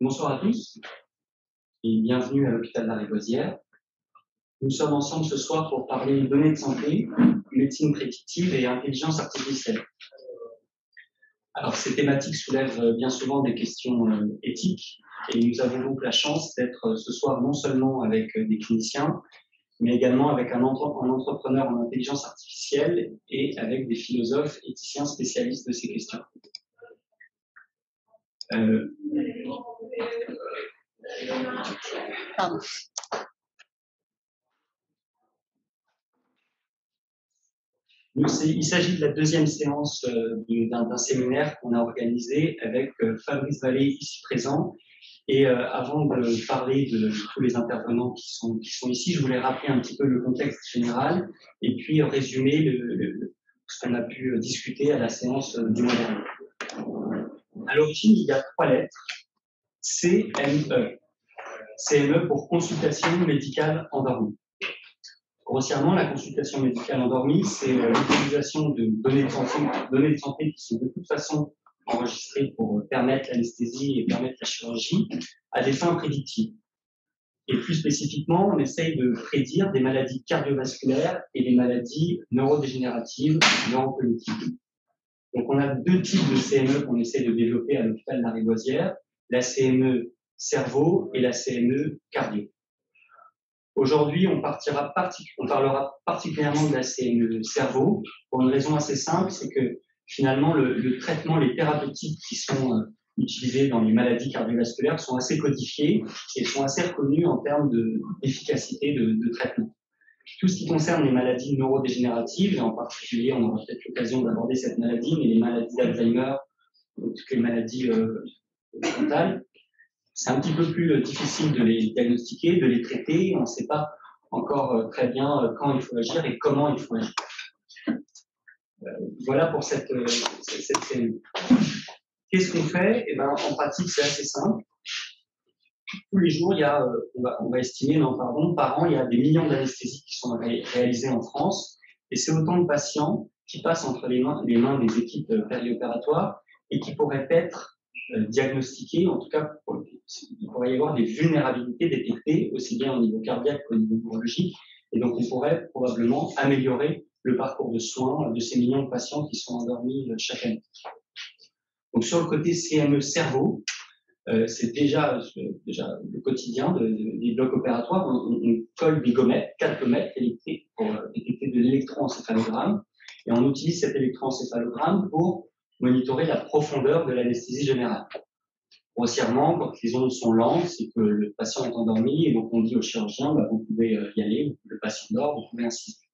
Bonsoir à tous et bienvenue à l'hôpital Lariboisière. Nous sommes ensemble ce soir pour parler données de santé, médecine prédictive et intelligence artificielle. Alors, ces thématiques soulèvent bien souvent des questions éthiques et nous avons donc la chance d'être ce soir non seulement avec des cliniciens, mais également avec un entrepreneur en intelligence artificielle et avec des philosophes éthiciens spécialistes de ces questions. Pardon. Il s'agit de la deuxième séance d'un séminaire qu'on a organisé avec Fabrice Vallée ici présent. Et avant de parler de tous les intervenants qui sont ici, je voulais rappeler un petit peu le contexte général et puis résumer ce qu'on a pu discuter à la séance du mois dernier. À l'origine, il y a 3 lettres, CME. CME pour consultation médicale endormie. Grossièrement, la consultation médicale endormie, c'est l'utilisation de données de santé qui sont de toute façon enregistrées pour permettre l'anesthésie et permettre la chirurgie à des fins prédictives. Et plus spécifiquement, on essaye de prédire des maladies cardiovasculaires et des maladies neurodégénératives, neurocognitives. Donc, on a 2 types de CME qu'on essaie de développer à l'hôpital Lariboisière, la CME cerveau et la CME cardio. Aujourd'hui, on parlera particulièrement de la CME cerveau pour une raison assez simple, c'est que finalement, le traitement, les thérapeutiques qui sont utilisées dans les maladies cardiovasculaires sont assez codifiées et sont assez reconnues en termes d'efficacité de traitement. Tout ce qui concerne les maladies neurodégénératives, et en particulier, on aura peut-être l'occasion d'aborder cette maladie, mais les maladies d'Alzheimer, toutes les maladies mentales, c'est un petit peu plus difficile de les diagnostiquer, de les traiter. On ne sait pas encore très bien quand il faut agir et comment il faut agir. Voilà pour cette CME. Qu'est-ce qu'on fait? Eh ben, en pratique, c'est assez simple. Tous les jours, on va estimer, par an, il y a des millions d'anesthésies qui sont réalisées en France. Et c'est autant de patients qui passent entre les mains des équipes périopératoires et qui pourraient être diagnostiqués, en tout cas, il pourrait y avoir des vulnérabilités détectées, aussi bien au niveau cardiaque qu'au niveau neurologique. Et donc, on pourrait probablement améliorer le parcours de soins de ces millions de patients qui sont endormis chaque année. Donc, sur le côté CME cerveau, c'est déjà le quotidien des blocs opératoires. On colle des gommettes, 4 gommettes électriques pour détecter de l'électroencéphalogramme. Et on utilise cet électroencéphalogramme pour monitorer la profondeur de l'anesthésie générale. Grossièrement, quand les ondes sont lentes, c'est que le patient est endormi et donc on dit au chirurgien, vous pouvez y aller, le patient dort, vous pouvez insister.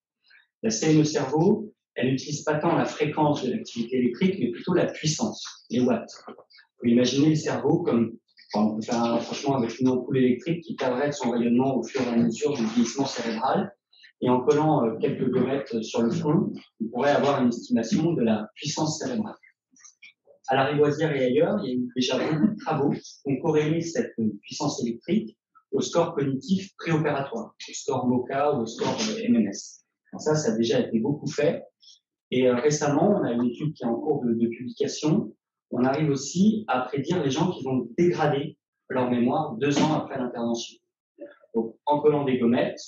La CME cerveau, elle n'utilise pas tant la fréquence de l'activité électrique, mais plutôt la puissance, les watts. Vous pouvez imaginer le cerveau comme, on peut faire un rapprochement avec une ampoule électrique qui perdrait son rayonnement au fur et à mesure du vieillissement cérébral. Et en collant quelques gommettes sur le front, on pourrait avoir une estimation de la puissance cérébrale. À Lariboisière et ailleurs, il y a eu déjà beaucoup de travaux qui ont corrélé cette puissance électrique au score cognitif préopératoire, au score MoCA ou au score MMS. Ça a déjà été beaucoup fait. Et récemment, on a une étude qui est en cours de publication. On arrive aussi à prédire les gens qui vont dégrader leur mémoire 2 ans après l'intervention. Donc, en collant des gommettes,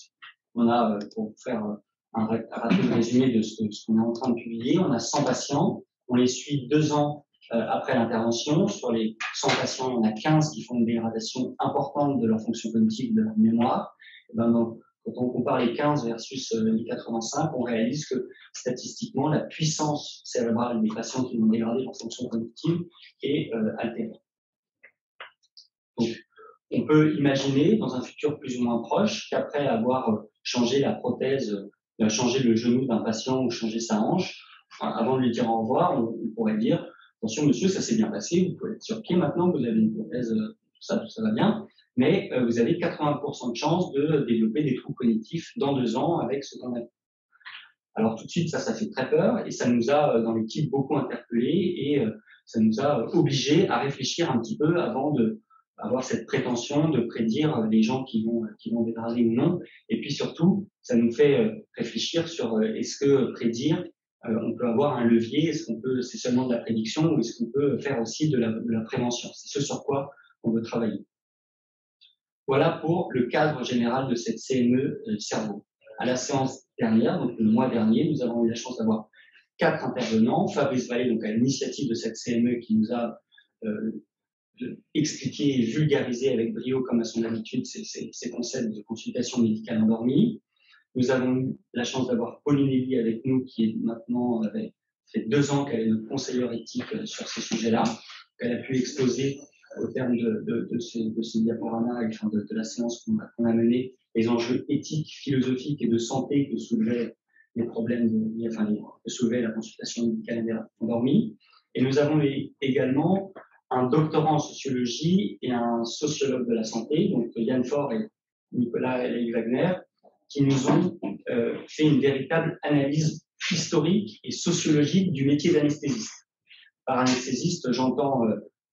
on a, pour faire un rapide résumé de ce qu'on est en train de publier, on a 100 patients, on les suit 2 ans après l'intervention. Sur les 100 patients, on a 15 qui font une dégradation importante de leur fonction cognitive, de leur mémoire. Et donc, quand on compare les 15 versus les 85, on réalise que statistiquement, la puissance cérébrale des patients qui vont dégrader leur fonction cognitive est altérée. Donc, on peut imaginer, dans un futur plus ou moins proche, qu'après avoir changé la prothèse, changé le genou d'un patient ou changé sa hanche, avant de lui dire au revoir, on pourrait dire « Attention monsieur, ça s'est bien passé, vous pouvez être sur pied maintenant, vous avez une prothèse, tout ça va bien, mais vous avez 80% de chances de développer des troubles cognitifs dans 2 ans avec ce qu'on a fait. » Alors tout de suite, ça fait très peur et ça nous a, dans l'équipe, beaucoup interpellés et ça nous a obligés à réfléchir un petit peu avant d'avoir cette prétention de prédire les gens qui vont dégrader ou non. Et puis surtout, ça nous fait réfléchir sur est-ce que prédire, on peut avoir un levier, est-ce qu'on peut, c'est seulement de la prédiction ou est-ce qu'on peut faire aussi de la prévention. C'est ce sur quoi on veut travailler. Voilà pour le cadre général de cette CME cerveau. À la séance dernière, donc le mois dernier, nous avons eu la chance d'avoir 4 intervenants. Fabrice Vallée, donc à l'initiative de cette CME, qui nous a expliqué et vulgarisé avec brio, comme à son habitude, ces concepts de consultation médicale endormie. Nous avons eu la chance d'avoir Pauline Elie avec nous, qui est maintenant, fait 2 ans qu'elle est notre conseillère éthique sur ces sujets-là. Elle a pu exposer au terme de ce diaporama, enfin de la séance qu'on a menée, les enjeux éthiques, philosophiques et de santé que soulevaient les problèmes, que soulevait la consultation médicale endormie. Et nous avons également un doctorant en sociologie et un sociologue de la santé, donc Yann Faure et Nicolas Leï Wagner, qui nous ont fait une véritable analyse historique et sociologique du métier d'anesthésiste. Par anesthésiste, j'entends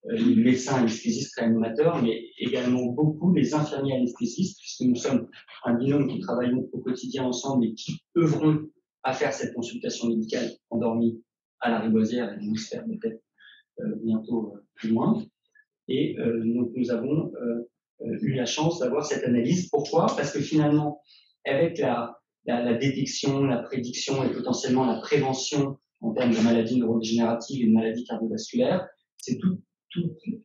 les médecins anesthésistes réanimateurs, mais également beaucoup les infirmiers anesthésistes, puisque nous sommes un binôme qui travaillons au quotidien ensemble et qui œuvrons à faire cette consultation médicale endormie à la Riboisière et on espère peut-être bientôt plus loin. Et donc nous avons eu la chance d'avoir cette analyse. Pourquoi? Parce que finalement, avec la détection, la prédiction et potentiellement la prévention en termes de maladies neurodégénératives et de maladies cardiovasculaires, c'est toute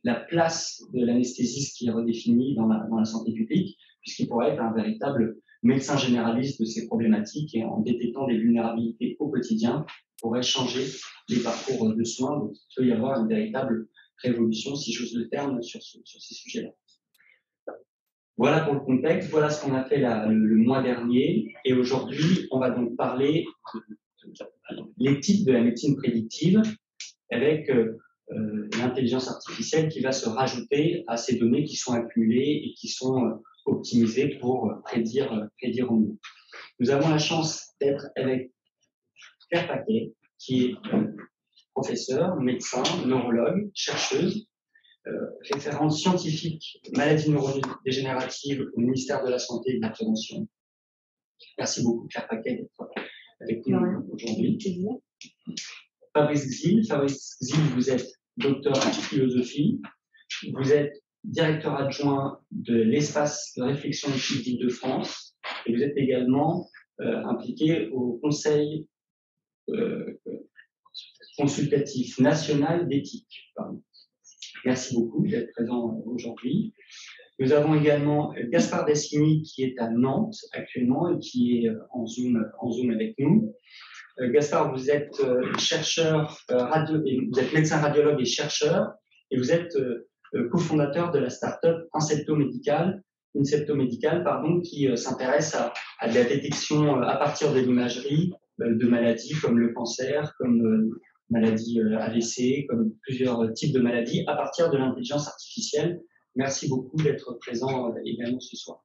la place de l'anesthésiste qui est redéfinie dans la santé publique, puisqu'il pourrait être un véritable médecin généraliste de ces problématiques et en détectant des vulnérabilités au quotidien, pourrait changer les parcours de soins. Donc, il peut y avoir une véritable révolution, si j'ose le terme, sur ces sujets-là. Voilà pour le contexte, voilà ce qu'on a fait le mois dernier. Et aujourd'hui, on va donc parler de l'éthique de la médecine prédictive avec l'intelligence artificielle qui va se rajouter à ces données qui sont accumulées et qui sont optimisées pour prédire au mieux. Nous avons la chance d'être avec Claire Paquet, qui est professeure, médecin, neurologue, chercheuse, référente scientifique maladies neurodégénératives au ministère de la Santé et de la Prévention. Merci beaucoup, Claire Paquet, d'être avec nous aujourd'hui. Fabrice Xil, vous êtes docteur en philosophie, vous êtes directeur adjoint de l'espace de réflexion éthique d'Île-de-France et vous êtes également impliqué au Conseil consultatif national d'éthique. Merci beaucoup d'être présent aujourd'hui. Nous avons également Gaspard Dassini qui est à Nantes actuellement et qui est en Zoom avec nous. Gaspard, vous êtes chercheur, vous êtes médecin radiologue et chercheur, et vous êtes cofondateur de la start-up Incepto Médical, qui s'intéresse à la détection à partir de l'imagerie de maladies comme le cancer, comme maladies AVC, comme plusieurs types de maladies à partir de l'intelligence artificielle. Merci beaucoup d'être présent également ce soir.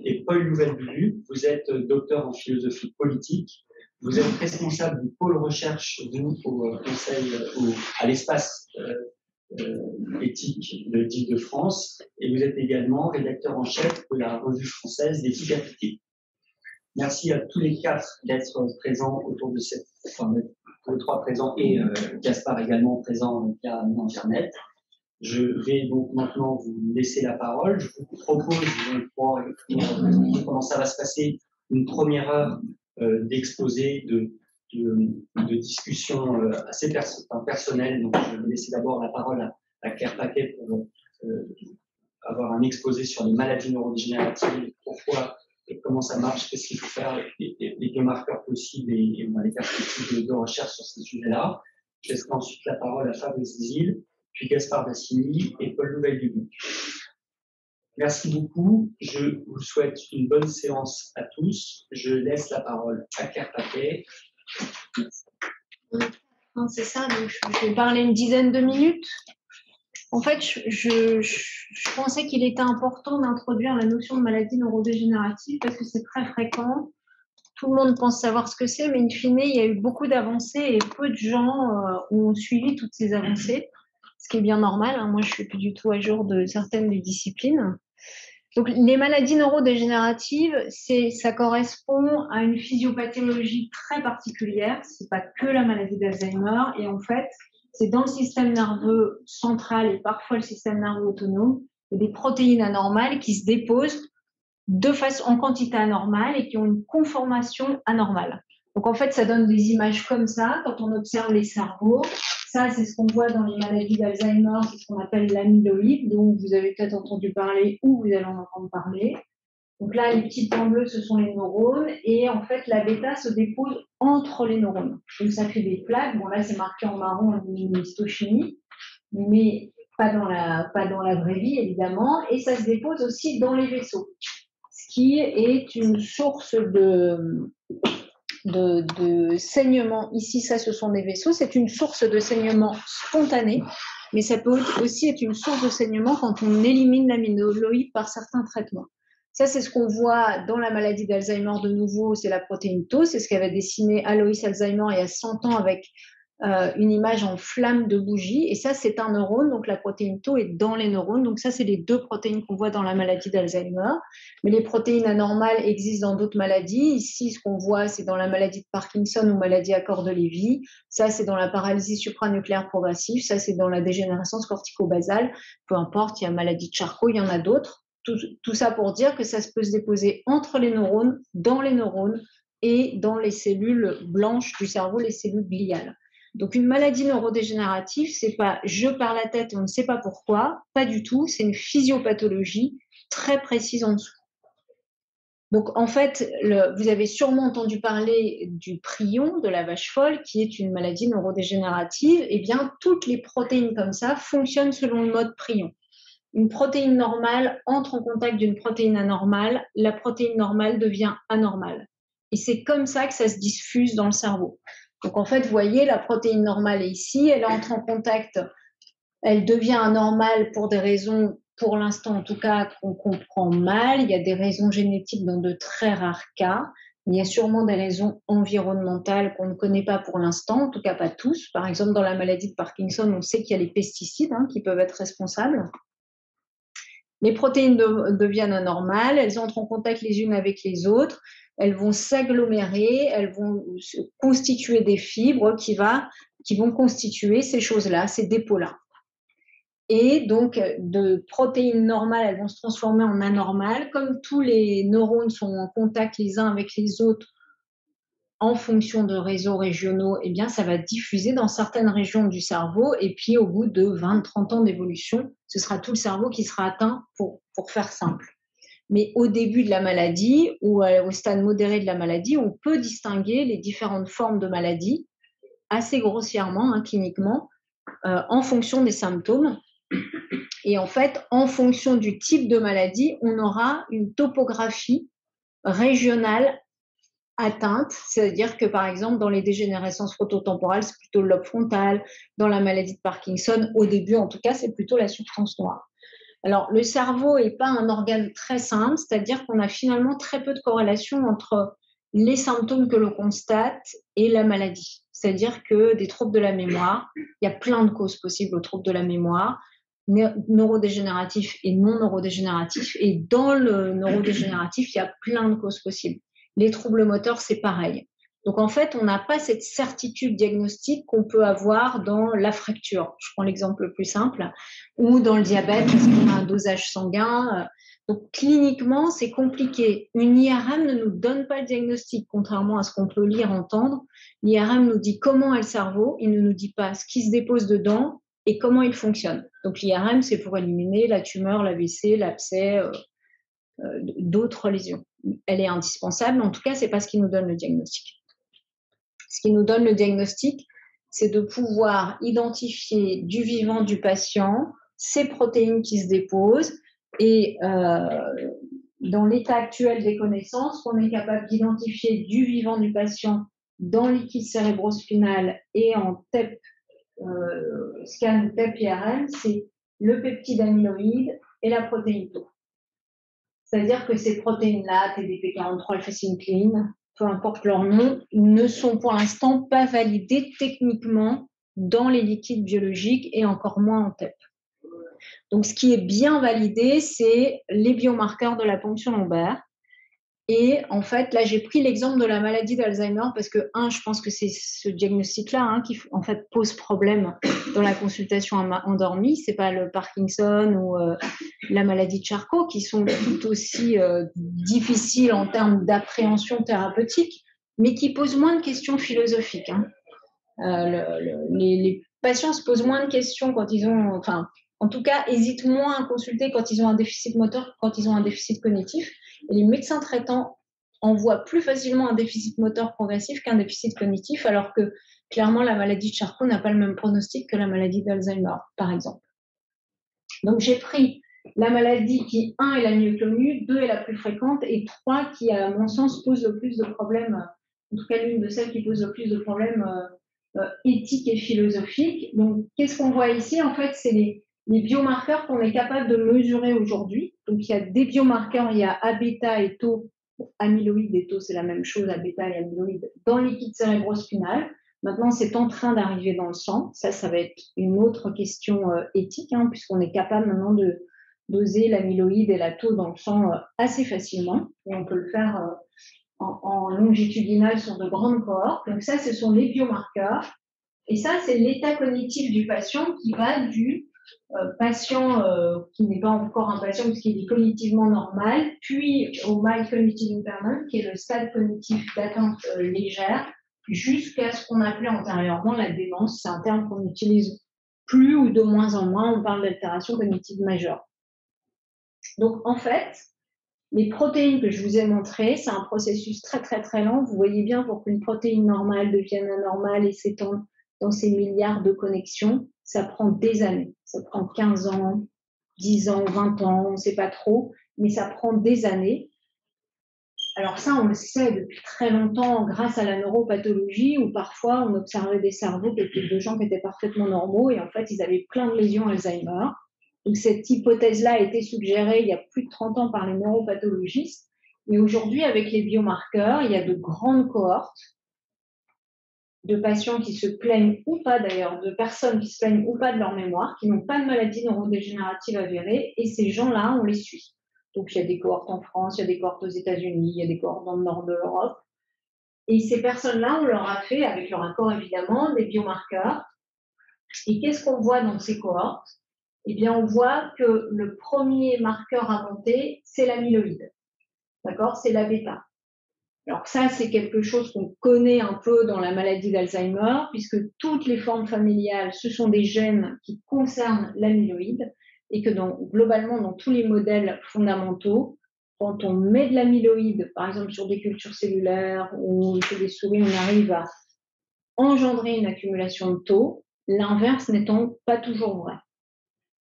Et Paul Louvel-Bubu, vous êtes docteur en philosophie politique. Vous êtes responsable du pôle recherche au Conseil, à l'espace éthique de d'Île-de-France et vous êtes également rédacteur en chef de la revue française d'éthique appliquée. Merci à tous les 4 d'être présents autour de cette, les 3 présents et Gaspard également présent via Internet. Je vais donc maintenant vous laisser la parole. Je vous propose, pour comment ça va se passer, une première heure d'exposé, de discussion assez personnelle. Donc, je vais laisser d'abord la parole à Claire Paquet pour avoir un exposé sur les maladies neurodégénératives, pourquoi et comment ça marche, qu'est-ce qu'il faut faire, les biomarqueurs possibles et les perspectives de recherche sur ces sujets-là. Je laisserai ensuite la parole à Fabrice Xil, puis Gaspard Dassini et Paul Louvel-Bubu. Merci beaucoup. Je vous souhaite une bonne séance à tous. Je laisse la parole à Claire Paquet. C'est ça, donc je vais parler une dizaine de minutes. En fait, je pensais qu'il était important d'introduire la notion de maladie neurodégénérative parce que c'est très fréquent. Tout le monde pense savoir ce que c'est, mais in fine, il y a eu beaucoup d'avancées et peu de gens ont suivi toutes ces avancées, ce qui est bien normal. Moi, je ne suis plus du tout à jour de certaines des disciplines. Donc, les maladies neurodégénératives, ça correspond à une physiopathologie très particulière. C'est pas que la maladie d'Alzheimer. Et en fait, c'est dans le système nerveux central et parfois le système nerveux autonome, il y a des protéines anormales qui se déposent en quantité anormale et qui ont une conformation anormale. Donc en fait, ça donne des images comme ça quand on observe les cerveaux. Ça, c'est ce qu'on voit dans les maladies d'Alzheimer, c'est ce qu'on appelle l'amyloïde, dont vous avez peut-être entendu parler ou vous allez en entendre parler. Donc là, les petits points bleus, ce sont les neurones, et en fait, la bêta se dépose entre les neurones. Donc ça fait des plaques. Bon, là, c'est marqué en marron une histochimie, mais pas dans la vraie vie, évidemment, et ça se dépose aussi dans les vaisseaux, ce qui est une source de saignement. Ici, ça, ce sont des vaisseaux. C'est une source de saignement spontané, mais ça peut aussi être une source de saignement quand on élimine l'amyloïde par certains traitements. Ça, c'est ce qu'on voit dans la maladie d'Alzheimer de nouveau, c'est la protéine Tau. C'est ce qu'avait dessiné Alois Alzheimer il y a 100 ans avec une image en flamme de bougie. Et ça, c'est un neurone, donc la protéine Tau est dans les neurones. Donc ça, c'est les deux protéines qu'on voit dans la maladie d'Alzheimer. Mais les protéines anormales existent dans d'autres maladies. Ici, ce qu'on voit, c'est dans la maladie de Parkinson ou maladie à corps de Lévy. Ça, c'est dans la paralysie supranucléaire progressive. Ça, c'est dans la dégénérescence cortico-basale. Peu importe, il y a maladie de Charcot, il y en a d'autres. Tout ça pour dire que ça peut se déposer entre les neurones, dans les neurones et dans les cellules blanches du cerveau, les cellules gliales. Donc une maladie neurodégénérative, c'est pas je perds la tête et on ne sait pas pourquoi, pas du tout, c'est une physiopathologie très précise en dessous. Donc en fait, vous avez sûrement entendu parler du prion, de la vache folle, qui est une maladie neurodégénérative. Eh bien, toutes les protéines comme ça fonctionnent selon le mode prion. Une protéine normale entre en contact d'une protéine anormale, la protéine normale devient anormale. Et c'est comme ça que ça se diffuse dans le cerveau. Donc en fait, vous voyez, la protéine normale est ici, elle entre en contact, elle devient anormale pour des raisons, pour l'instant en tout cas, qu'on comprend mal. Il y a des raisons génétiques dans de très rares cas. Il y a sûrement des raisons environnementales qu'on ne connaît pas pour l'instant, en tout cas pas tous. Par exemple, dans la maladie de Parkinson, on sait qu'il y a les pesticides qui peuvent être responsables. Les protéines deviennent anormales, elles entrent en contact les unes avec les autres, elles vont s'agglomérer, elles vont constituer des fibres qui vont constituer ces choses-là, ces dépôts-là. Et donc, de protéines normales, elles vont se transformer en anormales. Comme tous les neurones sont en contact les uns avec les autres en fonction de réseaux régionaux, eh bien, ça va diffuser dans certaines régions du cerveau. Et puis, au bout de 20-30 ans d'évolution, ce sera tout le cerveau qui sera atteint, pour faire simple. Mais au début de la maladie ou au stade modéré de la maladie, on peut distinguer les différentes formes de maladie assez grossièrement, cliniquement, en fonction des symptômes. Et en fait, en fonction du type de maladie, on aura une topographie régionale atteinte, c'est-à-dire que par exemple dans les dégénérescences frontotemporales, c'est plutôt le lobe frontal, dans la maladie de Parkinson, au début en tout cas, c'est plutôt la substance noire. Alors le cerveau n'est pas un organe très simple, c'est-à-dire qu'on a finalement très peu de corrélation entre les symptômes que l'on constate et la maladie. C'est-à-dire que des troubles de la mémoire, il y a plein de causes possibles aux troubles de la mémoire, neurodégénératifs et non neurodégénératifs, et dans le neurodégénératif, il y a plein de causes possibles. Les troubles moteurs, c'est pareil. Donc, en fait, on n'a pas cette certitude diagnostique qu'on peut avoir dans la fracture. Je prends l'exemple le plus simple, ou dans le diabète, parce qu'on a un dosage sanguin. Donc, cliniquement, c'est compliqué. Une IRM ne nous donne pas le diagnostic, contrairement à ce qu'on peut lire, entendre. L'IRM nous dit comment est le cerveau, il ne nous dit pas ce qui se dépose dedans et comment il fonctionne. Donc, l'IRM, c'est pour éliminer la tumeur, l'AVC, l'abcès, d'autres lésions. Elle est indispensable, mais en tout cas, ce n'est pas ce qui nous donne le diagnostic. Ce qui nous donne le diagnostic, c'est de pouvoir identifier du vivant du patient, ces protéines qui se déposent, et dans l'état actuel des connaissances, on est capable d'identifier du vivant du patient dans le liquide cérébrospinal et en TEP, scan TEP-IRM, c'est le peptide amyloïde et la protéine Tau. C'est-à-dire que ces protéines-là, TDP43, alpha-synucléine, peu importe leur nom, ne sont pour l'instant pas validées techniquement dans les liquides biologiques et encore moins en TEP. Donc, ce qui est bien validé, c'est les biomarqueurs de la ponction lombaire. Et en fait, là, j'ai pris l'exemple de la maladie d'Alzheimer parce que, je pense que c'est ce diagnostic-là qui, en fait, pose problème dans la consultation endormie. C'est pas le Parkinson ou la maladie de Charcot qui sont tout aussi difficiles en termes d'appréhension thérapeutique, mais qui posent moins de questions philosophiques. Les patients se posent moins de questions quand ils ont, enfin, en tout cas, hésitent moins à consulter quand ils ont un déficit moteur, quand ils ont un déficit cognitif. Et les médecins traitants en voient plus facilement un déficit moteur progressif qu'un déficit cognitif, alors que clairement, la maladie de Charcot n'a pas le même pronostic que la maladie d'Alzheimer, par exemple. Donc, j'ai pris la maladie qui, 1, est la mieux connue, 2, est la plus fréquente, et 3, qui, à mon sens, pose le plus de problèmes, en tout cas l'une de celles qui pose le plus de problèmes éthiques et philosophiques. Donc, qu'est-ce qu'on voit ici? En fait, c'est les biomarqueurs qu'on est capable de mesurer aujourd'hui. Donc, il y a des biomarqueurs, il y a A-bêta et tau, amyloïde et tau, c'est la même chose, A-bêta et amyloïde, dans le liquide cérébrospinal. Maintenant, c'est en train d'arriver dans le sang. Ça va être une autre question éthique, puisqu'on est capable maintenant de doser l'amyloïde et la tau dans le sang assez facilement. Et on peut le faire en longitudinal sur de grandes cohortes. Donc ça, ce sont les biomarqueurs. Et ça, c'est l'état cognitif du patient qui va du patient qui n'est pas encore un patient puisqu'il est cognitivement normal, puis au mild cognitive impairment, qui est le stade cognitif d'atteinte légère, jusqu'à ce qu'on appelait antérieurement la démence. C'est un terme qu'on utilise plus ou de moins en moins. On parle d'altération cognitive majeure. Donc, en fait, les protéines que je vous ai montrées, c'est un processus très, très, très lent. Vous voyez bien, pour qu'une protéine normale devienne anormale et s'étende dans ces milliards de connexions, ça prend des années. Ça prend 15 ans, 10 ans, 20 ans, on ne sait pas trop, mais ça prend des années. Alors ça, on le sait depuis très longtemps grâce à la neuropathologie, où parfois on observait des cerveaux de gens qui étaient parfaitement normaux et en fait, ils avaient plein de lésions Alzheimer. Donc cette hypothèse-là a été suggérée il y a plus de 30 ans par les neuropathologistes. Et aujourd'hui, avec les biomarqueurs, il y a de grandes cohortes de patients qui se plaignent ou pas d'ailleurs, de personnes qui se plaignent ou pas de leur mémoire, qui n'ont pas de maladie neurodégénérative avérée, et ces gens-là, on les suit. Donc il y a des cohortes en France, il y a des cohortes aux États-Unis, il y a des cohortes dans le nord de l'Europe. Et ces personnes-là, on leur a fait, avec leur accord évidemment, des biomarqueurs. Et qu'est-ce qu'on voit dans ces cohortes? Eh bien, on voit que le premier marqueur à monter, c'est l'amyloïde. D'accord? C'est la bêta. Alors ça, c'est quelque chose qu'on connaît un peu dans la maladie d'Alzheimer, puisque toutes les formes familiales, ce sont des gènes qui concernent l'amyloïde, et que globalement, dans tous les modèles fondamentaux, quand on met de l'amyloïde, par exemple sur des cultures cellulaires ou chez des souris, on arrive à engendrer une accumulation de tau, l'inverse n'étant pas toujours vrai.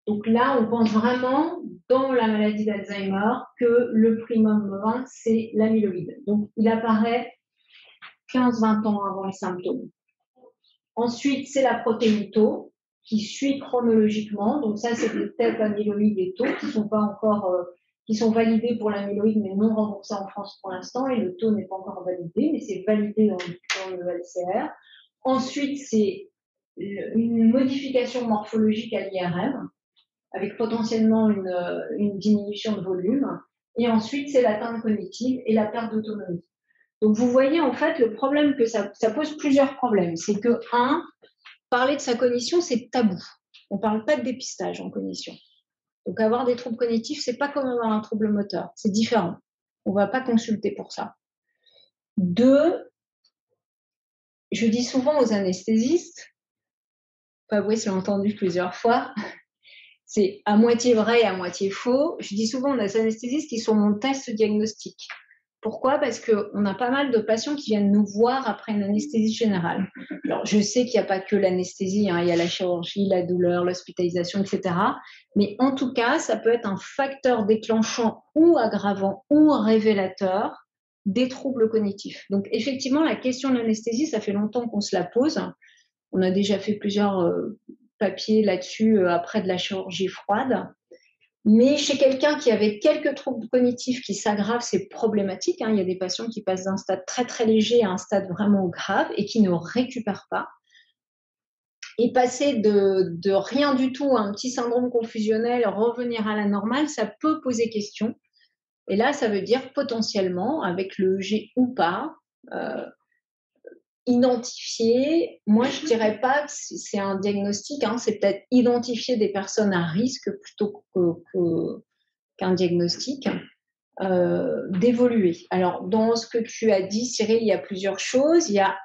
Donc là, on pense vraiment, dans la maladie d'Alzheimer, que le primum movant, c'est l'amyloïde. Donc, il apparaît 15-20 ans avant les symptômes. Ensuite, c'est la protéine tau, qui suit chronologiquement. Donc ça, c'est des tests amyloïdes et tau qui sont pas encore, qui sont validés pour l'amyloïde, mais non remboursés en France pour l'instant. Et le tau n'est pas encore validé, mais c'est validé dans le LCR. Ensuite, c'est une modification morphologique à l'IRM, avec potentiellement une diminution de volume. Et ensuite, c'est l'atteinte cognitive et la perte d'autonomie. Donc, vous voyez, en fait, le problème que ça pose plusieurs problèmes. C'est que, parler de sa cognition, c'est tabou. On ne parle pas de dépistage en cognition. Donc, avoir des troubles cognitifs, c'est pas comme avoir un trouble moteur. C'est différent. On ne va pas consulter pour ça. 2, je dis souvent aux anesthésistes, Fabrice l'a entendu plusieurs fois, c'est à moitié vrai et à moitié faux. Je dis souvent aux anesthésistes qu'ils sont mon test diagnostique. Pourquoi? Parce qu'on a pas mal de patients qui viennent nous voir après une anesthésie générale. Alors, je sais qu'il n'y a pas que l'anesthésie, il y a la chirurgie, la douleur, l'hospitalisation, etc. Mais en tout cas, ça peut être un facteur déclenchant ou aggravant ou révélateur des troubles cognitifs. Donc, effectivement, la question de l'anesthésie, ça fait longtemps qu'on se la pose. On a déjà fait plusieurs papiers là-dessus après de la chirurgie froide. Mais chez quelqu'un qui avait quelques troubles cognitifs qui s'aggravent, c'est problématique. Il y a des patients qui passent d'un stade très très léger à un stade vraiment grave et qui ne récupèrent pas. Et passer de rien du tout à un petit syndrome confusionnel, revenir à la normale, ça peut poser question. Et là, ça veut dire potentiellement, avec le G ou pas, identifier, moi je dirais pas que c'est un diagnostic, hein, c'est peut-être identifier des personnes à risque plutôt qu'un diagnostic, d'évoluer. Alors, dans ce que tu as dit, Cyril, il y a plusieurs choses. Il y a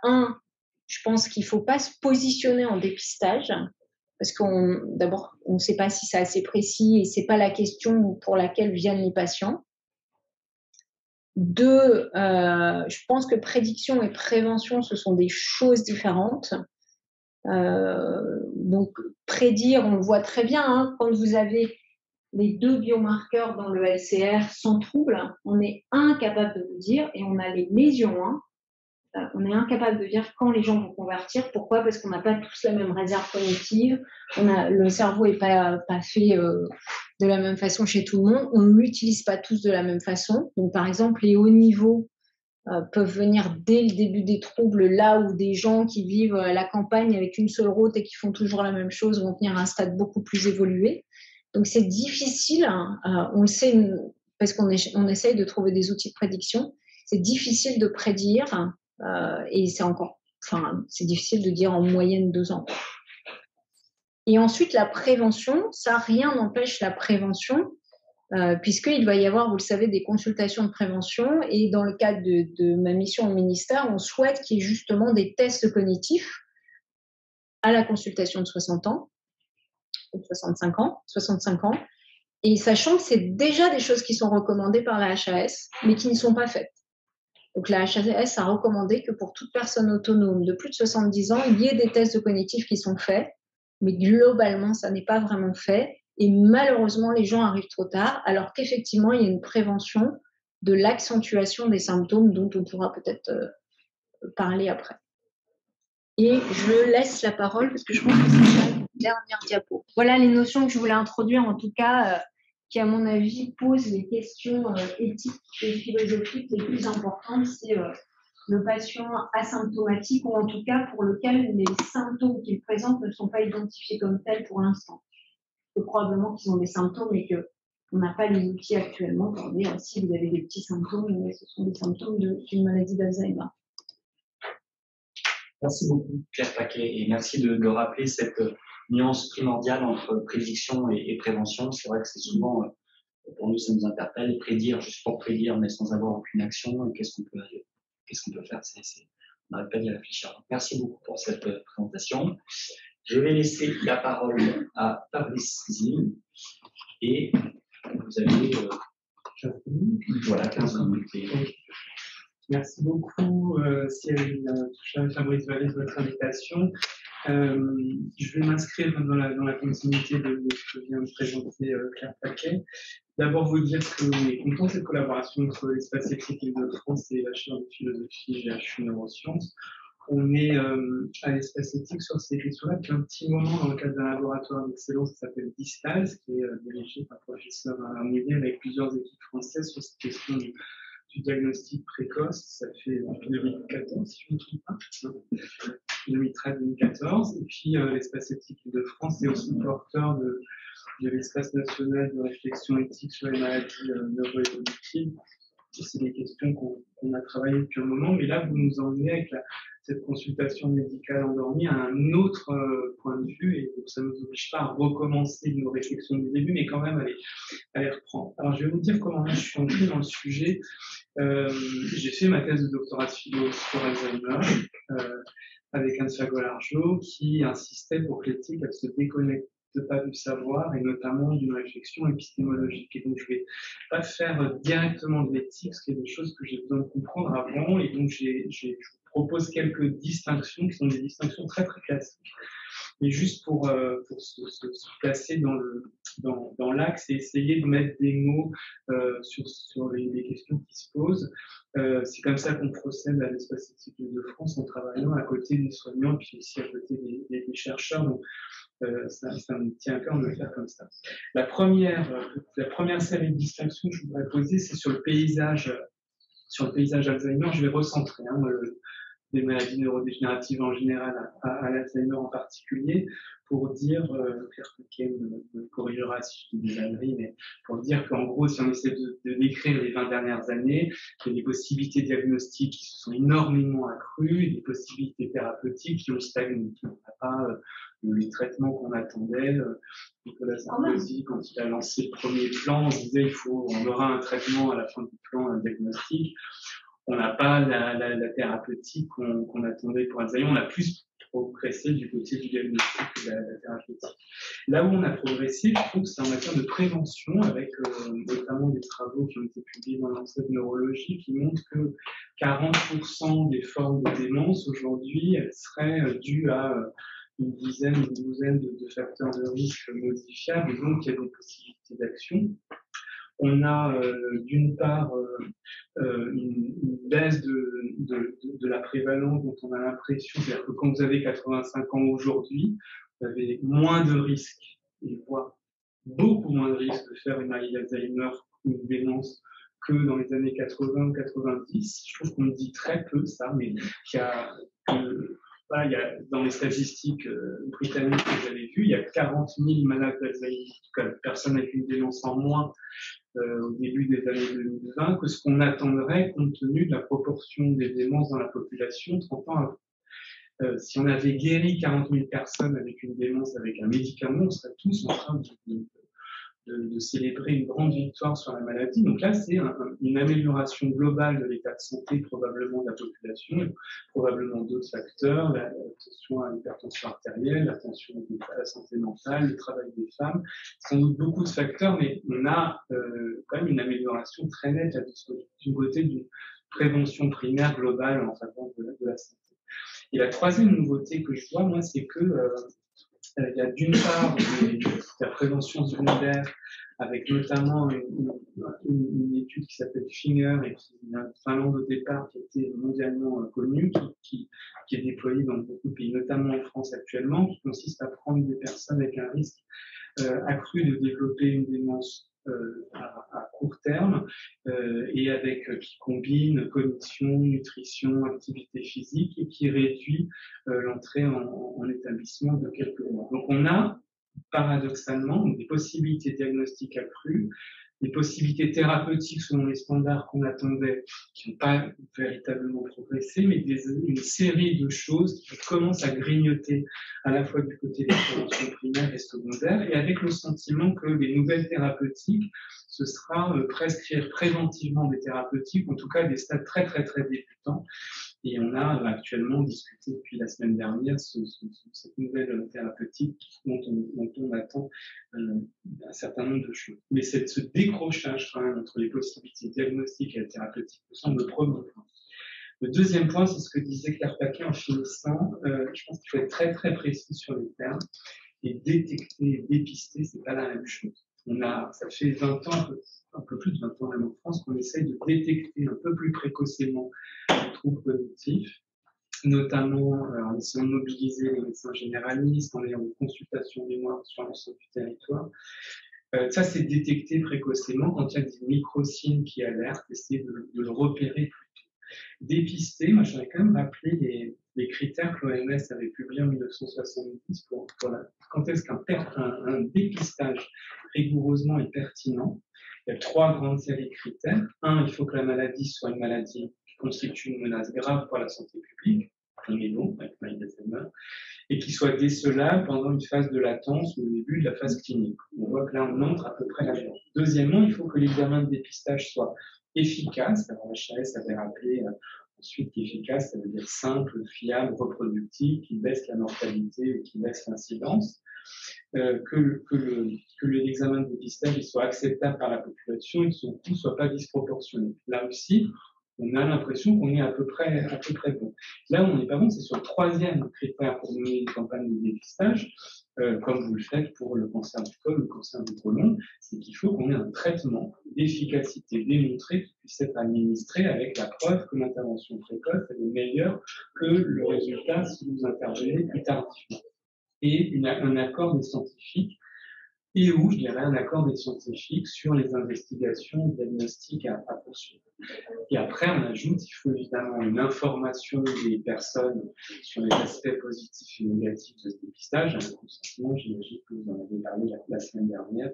je pense qu'il ne faut pas se positionner en dépistage, parce d'abord, on ne sait pas si c'est assez précis et ce n'est pas la question pour laquelle viennent les patients. 2, je pense que prédiction et prévention, ce sont des choses différentes. Donc, prédire, on le voit très bien, hein, quand vous avez les 2 biomarqueurs dans le LCR sans trouble, on est incapable de vous dire, et on a les lésions, hein, on est incapable de dire quand les gens vont convertir. Pourquoi? Parce qu'on n'a pas tous la même réserve cognitive, le cerveau n'est pas fait de la même façon chez tout le monde, on ne l'utilise pas tous de la même façon. Donc, par exemple, les hauts niveaux peuvent venir dès le début des troubles, là où des gens qui vivent à la campagne avec une seule route et qui font toujours la même chose vont venir à un stade beaucoup plus évolué. Donc, c'est difficile, hein, on le sait parce qu'on essaye de trouver des outils de prédiction, c'est difficile de prédire et c'est difficile de dire en moyenne 2 ans. Et ensuite, la prévention, ça, rien n'empêche la prévention, puisqu'il va y avoir, vous le savez, des consultations de prévention. Et dans le cadre de ma mission au ministère, on souhaite qu'il y ait justement des tests cognitifs à la consultation de 60 ans, ou 65 ans, et sachant que c'est déjà des choses qui sont recommandées par la HAS, mais qui ne sont pas faites. Donc la HAS a recommandé que pour toute personne autonome de plus de 70 ans, il y ait des tests cognitifs qui sont faits, mais globalement, ça n'est pas vraiment fait. Et malheureusement, les gens arrivent trop tard, alors qu'effectivement, il y a une prévention de l'accentuation des symptômes dont on pourra peut-être parler après. Et je laisse la parole parce que je pense que c'est la dernière diapo. Voilà les notions que je voulais introduire, en tout cas, qui, à mon avis, posent les questions éthiques et philosophiques les plus importantes. C'est le patient asymptomatique, ou en tout cas pour lequel les symptômes qu'il présente ne sont pas identifiés comme tels pour l'instant. C'est probablement qu'ils ont des symptômes et qu'on n'a pas les outils actuellement pour dire si vous avez des petits symptômes, mais ce sont des symptômes d'une maladie d'Alzheimer. Merci beaucoup, Claire Paquet, et merci de rappeler cette nuance primordiale entre prédiction et prévention. C'est vrai que c'est souvent, pour nous, ça nous interpelle, prédire juste pour prédire, mais sans avoir aucune action. Et qu'est-ce qu'on peut faire? On n'arrête pas d'y réfléchir. Donc, merci beaucoup pour cette présentation. Je vais laisser la parole à Fabrice Zim, et vous avez 15 minutes. Merci beaucoup, Cyril Touchal, Fabrice Vallée, de votre invitation. Je vais m'inscrire dans la continuité de ce que vient de présenter Claire Paquet. D'abord, vous dire qu'on est content de cette collaboration entre l'Espace éthique Île-de-France et la chaire de philosophie GHU Neurosciences. On est à l'Espace éthique sur ces questions-là depuis un petit moment dans le cadre d'un laboratoire d'excellence qui s'appelle DISTALS, qui est dirigé par le professeur Mouillet avec plusieurs équipes françaises sur cette question du diagnostic précoce. Ça fait 2014, si je ne me trompe pas, 2013-2014. Et puis l'Espace éthique de France est aussi porteur de l'espace national de réflexion éthique sur les maladies neuroévolutives. C'est des questions qu'on a travaillé depuis un moment, mais là, vous nous emmenez avec cette consultation médicale endormie à un autre point de vue, et donc ça ne nous oblige pas à recommencer nos réflexions du début, mais quand même à les reprendre. Alors, je vais vous dire comment je suis entré dans le sujet. J'ai fait ma thèse de doctorat de philo sur Alzheimer avec Anne Fagolargeau, qui insistait pour que l'éthique elle se déconnecte pas du savoir et notamment d'une réflexion épistémologique. Et donc, je ne vais pas faire directement de l'éthique, parce qu'il y a des choses que j'ai besoin de comprendre avant, et donc je vous propose quelques distinctions qui sont des distinctions très très classiques. Mais juste pour se placer dans l'axe et essayer de mettre des mots sur les questions qui se posent. C'est comme ça qu'on procède à l'Espace éthique de France en travaillant à côté des soignants, puis aussi à côté des chercheurs. Donc, ça me tient à cœur de le faire comme ça. La première série de distinctions que je voudrais poser, c'est sur le paysage Alzheimer. Je vais recentrer. des maladies neurodégénératives en général à l'Alzheimer en particulier, pour dire, Claire Paquet me corrigera si je dis des âneries, mais pour dire qu'en gros, si on essaie de décrire les 20 dernières années, il y a des possibilités diagnostiques qui se sont énormément accrues, des possibilités thérapeutiques qui ont stagné. On n'a pas les traitements qu'on attendait. Nicolas Sarkozy, quand il a lancé le premier plan, on se disait on aura un traitement à la fin du plan, un diagnostic. On n'a pas la thérapeutique qu'on attendait pour Alzheimer. On a plus progressé du côté du diagnostic que de la thérapeutique. Là où on a progressé, je trouve que c'est en matière de prévention, avec notamment des travaux qui ont été publiés dans l'Ancet Neurologie qui montrent que 40% des formes de démence aujourd'hui, elles seraient dues à une dizaine, une douzaine de facteurs de risque modifiables, et donc il y a des possibilités d'action. On a d'une part une baisse de la prévalence dont on a l'impression, c'est-à-dire que quand vous avez 85 ans aujourd'hui, vous avez moins de risques, et voire beaucoup moins de risques de faire une maladie d'Alzheimer ou une démence que dans les années 80 ou 90. Je trouve qu'on me dit très peu ça, mais il y a dans les statistiques britanniques que j'avais vues, il y a 40 000 malades d'Alzheimer, en tout cas personnes avec une démence en moins au début des années 2020, que ce qu'on attendrait compte tenu de la proportion des démences dans la population 30 ans avant. Si on avait guéri 40 000 personnes avec une démence avec un médicament, on serait tous en train de célébrer une grande victoire sur la maladie. Donc là, c'est une amélioration globale de l'état de santé, probablement de la population, probablement d'autres facteurs, l'attention à l'hypertension artérielle, l'attention à la santé mentale, le travail des femmes, sans doute beaucoup de facteurs, mais on a quand même une amélioration très nette du côté d'une prévention primaire globale en faveur de la santé. Et la troisième nouveauté que je vois, moi, c'est que il y a d'une part la prévention secondaire, avec notamment une étude qui s'appelle Finger et qui vient de Finlande au départ, qui a été mondialement connue, qui est déployée dans beaucoup de pays, notamment en France actuellement, qui consiste à prendre des personnes avec un risque accru de développer une démence à court terme et qui combine cognition, nutrition, activité physique et qui réduit l'entrée en établissement de quelques mois. Donc on a paradoxalement des possibilités diagnostiques accrues, des possibilités thérapeutiques selon les standards qu'on attendait, qui n'ont pas véritablement progressé, mais une série de choses qui commencent à grignoter à la fois du côté des préventions primaires et secondaires, et avec le sentiment que les nouvelles thérapeutiques, ce sera prescrire préventivement des thérapeutiques, en tout cas des stades très très très débutants. Et on a actuellement discuté depuis la semaine dernière cette nouvelle thérapeutique dont on attend un certain nombre de choses. Mais ce décrochage quand même entre les possibilités diagnostiques et thérapeutiques me semble le premier point. Le deuxième point, c'est ce que disait Claire Paquet en finissant. Je pense qu'il faut être très très précis sur les termes. Et détecter et dépister, c'est pas la même chose. Ça fait 20 ans, un peu plus de 20 ans même en France, qu'on essaye de détecter un peu plus précocement les troubles cognitifs, notamment en essayant de mobiliser les médecins généralistes, en ayant des consultations mémoire sur l'ensemble du territoire. Ça, c'est détecter précocement quand il y a des microsignes qui alertent, essayer de le repérer plus tôt. Dépister, moi, j'aurais quand même rappelé les critères que l'OMS avait publiés en 1970 pour quand est-ce qu'un dépistage rigoureusement est pertinent. Il y a 3 grandes séries de critères. 1, il faut que la maladie soit une maladie qui constitue une menace grave pour la santé publique, on est bon avec maladie d'Alzheimer, et qui soit décelable pendant une phase de latence ou au début de la phase clinique. On voit que là, on entre à peu près là-dedans. Deuxièmement, il faut que l'examen de dépistage soit efficace. Alors, HAS avait rappelé ensuite qu'efficace, ça veut dire simple, fiable, reproductible, qui baisse la mortalité ou qui baisse l'incidence. Que l'examen de dépistage soit acceptable par la population et que son coût ne soit pas disproportionné. Là aussi, on a l'impression qu'on est à peu près bon. Là où on n'est pas bon, c'est sur le 3e critère pour mener une campagne de dépistage, comme vous le faites pour le cancer du col ou le cancer du côlon, c'est qu'il faut qu'on ait un traitement d'efficacité démontré qui puisse être administré avec la preuve que l'intervention précoce est meilleure que le résultat si vous intervenez plus tardivement. Et un accord des scientifiques et ou, je dirais, un accord des scientifiques sur les investigations diagnostiques à poursuivre. Et après, on ajoute, il faut évidemment une information des personnes sur les aspects positifs et négatifs de ce dépistage, un consentement, j'imagine que vous en avez parlé la semaine dernière.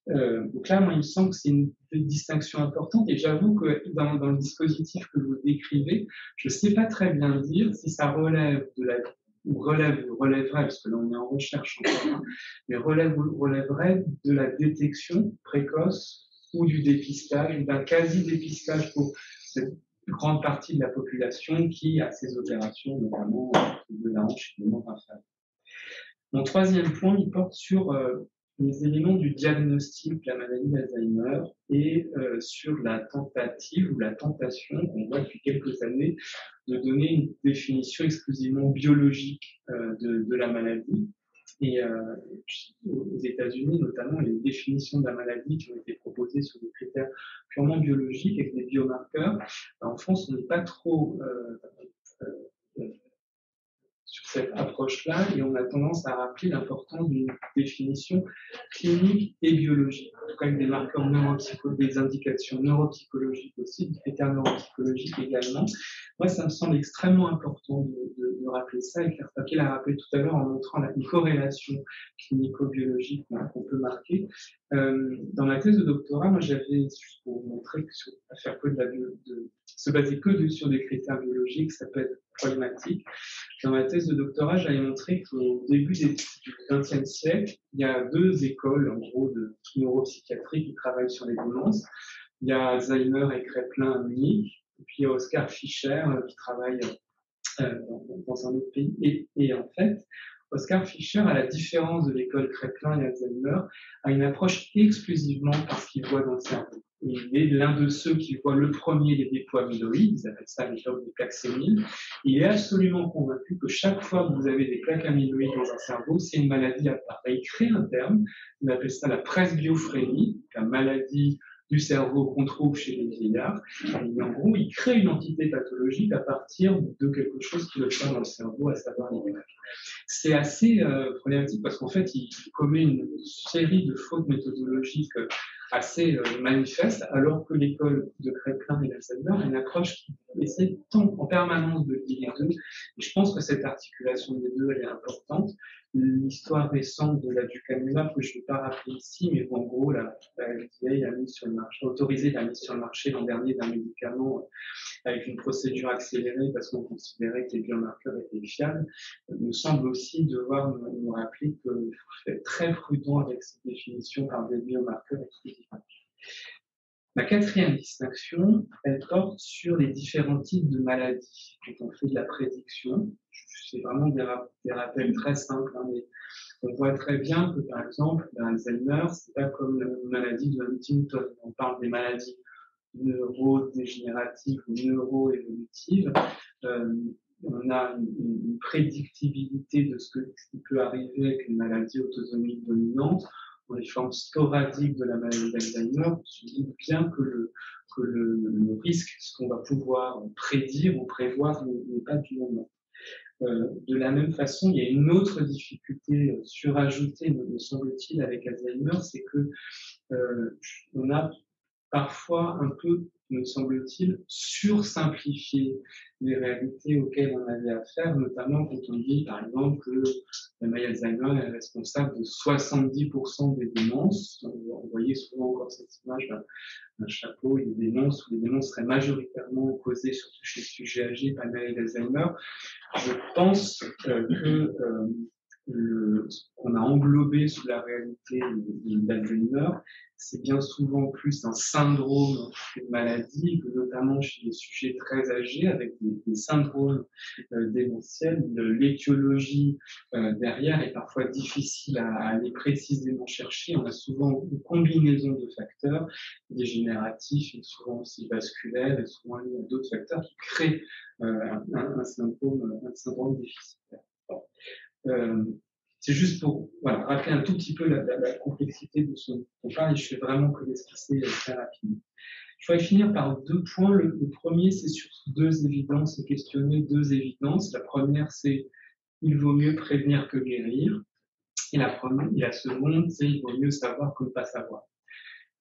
Donc là, moi, il me semble que c'est une distinction importante, et j'avoue que dans le dispositif que vous décrivez, je ne sais pas très bien dire si ça relève de la relèverait, parce que là on est en recherche encore, hein, mais relèverait de la détection précoce ou du dépistage, ou d'un quasi-dépistage pour cette grande partie de la population qui a ces opérations, notamment de la hanche et de membre inférieur. Mon troisième point, il porte sur les éléments du diagnostic de la maladie d'Alzheimer et sur la tentative ou la tentation qu'on voit depuis quelques années de donner une définition exclusivement biologique de la maladie. Et aux États-Unis, notamment, les définitions de la maladie qui ont été proposées sur des critères purement biologiques avec des biomarqueurs. En France, on n'est pas trop sur cette approche-là, et on a tendance à rappeler l'importance d'une définition clinique et biologique, en tout cas avec des marqueurs neuropsychologiques, des indications neuropsychologiques aussi, des critères neuropsychologiques également. Moi, ça me semble extrêmement important de rappeler ça, et Claire Paquet l'a rappelé tout à l'heure en montrant une corrélation clinico-biologique qu'on peut marquer. Dans ma thèse de doctorat, moi j'avais, juste pour vous montrer que faire que se baser que sur des critères biologiques, ça peut être problématique. Dans ma thèse de doctorat, j'avais montré qu'au début du XXe siècle, il y a deux écoles, en gros, de neuropsychiatrie qui travaillent sur les démences. Il y a Alzheimer et Kraepelin à Munich, et puis il y a Oskar Fischer qui travaille dans un autre pays. Et en fait, Oskar Fischer, à la différence de l'école Kraepelin et Alzheimer, a une approche exclusivement par ce qu'il voit dans le cerveau. Il est l'un de ceux qui voit le premier les dépôts amyloïdes, ils appellent ça les plaques séniles. Il est absolument convaincu que chaque fois que vous avez des plaques amyloïdes dans un cerveau, c'est une maladie à part. Et il crée un terme, il appelle ça la presbyophrènie, la maladie du cerveau qu'on trouve chez les vieillards. Et en gros, il crée une entité pathologique à partir de quelque chose qui le fait dans le cerveau, à savoir les plaques. C'est assez problématique parce qu'en fait, il commet une série de fautes méthodologiques assez manifestes, alors que l'école de Kraepelin et d'Alzheimer a une approche qui essaie tant en permanence de lier les deux. Et je pense que cette articulation des deux, elle est importante. L'histoire récente de l'aducanumab, que je ne vais pas rappeler ici, mais en gros, la FDA a mis sur le marché, autorisé la mise sur le marché l'an dernier d'un médicament avec une procédure accélérée parce qu'on considérait que les biomarqueurs étaient fiables, me semble aussi devoir nous rappeler qu'il faut être très prudent avec cette définition par des biomarqueurs exclusivement. Ma quatrième distinction, elle porte sur les différents types de maladies. Quand on fait de la prédiction, c'est vraiment des rappels très simples, hein, mais on voit très bien que, par exemple, l'Alzheimer, c'est pas comme la maladie de Huntington. On parle des maladies neurodégénératives ou neuroévolutives. On a une prédictibilité de ce qui peut arriver avec une maladie autosomique dominante. Dans les formes sporadiques de la maladie d'Alzheimer, on se dit bien que le risque, ce qu'on va pouvoir prédire ou prévoir, n'est pas du même. De la même façon, il y a une autre difficulté surajoutée, me semble-t-il, avec Alzheimer, c'est que on a parfois un peu, me semble-t-il, sursimplifié les réalités auxquelles on avait affaire, notamment quand on dit, par exemple, que la maladie Alzheimer est responsable de 70% des démences. On voyait souvent encore cette image d'un chapeau et des démences, où les démences seraient majoritairement causées surtout chez les sujets âgés par la maladie d'Alzheimer. Je pense qu'on a englobé sous la réalité d'Alzheimer, c'est bien souvent plus un syndrome qu'une maladie, que notamment chez les sujets très âgés, avec des syndromes démentiels. L'étiologie derrière est parfois difficile à aller précisément chercher. On a souvent une combinaison de facteurs dégénératifs, et souvent aussi vasculaires, et souvent liés à d'autres facteurs qui créent un syndrome déficitaire. C'est juste pour rappeler un tout petit peu la complexité de ce dont on parle, et je fais vraiment que l'esquisser très rapidement. Je voudrais finir par deux points. Le premier, c'est sur deux évidences et questionner deux évidences. La première, c'est il vaut mieux prévenir que guérir. Et la seconde, c'est il vaut mieux savoir que ne pas savoir.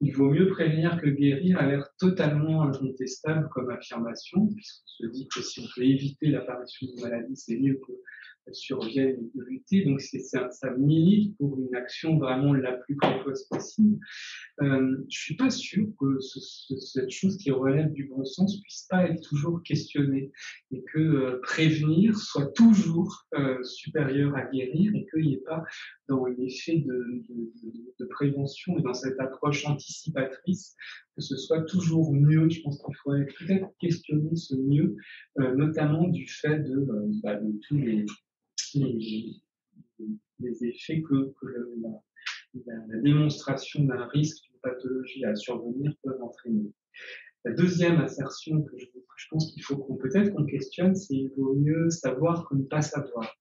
Il vaut mieux prévenir que guérir a l'air totalement incontestable comme affirmation, puisqu'on se dit que si on peut éviter l'apparition d'une maladie, c'est mieux qu'elle survienne et de lutter. Donc ça milite pour une action vraiment la plus précoce possible. Je suis pas sûr que cette chose qui relève du bon sens puisse pas être toujours questionnée et que prévenir soit toujours supérieur à guérir et qu'il n'y ait pas dans l'effet de prévention et dans cette approche anticipatrice que ce soit toujours mieux. Je pense qu'il faudrait peut-être questionner ce mieux, notamment du fait de tous les effets que la démonstration d'un risque, d'une pathologie à survenir peuvent entraîner. La deuxième assertion que je pense qu'il faut peut-être qu'on questionne, c'est qu'il vaut mieux savoir que ne pas savoir.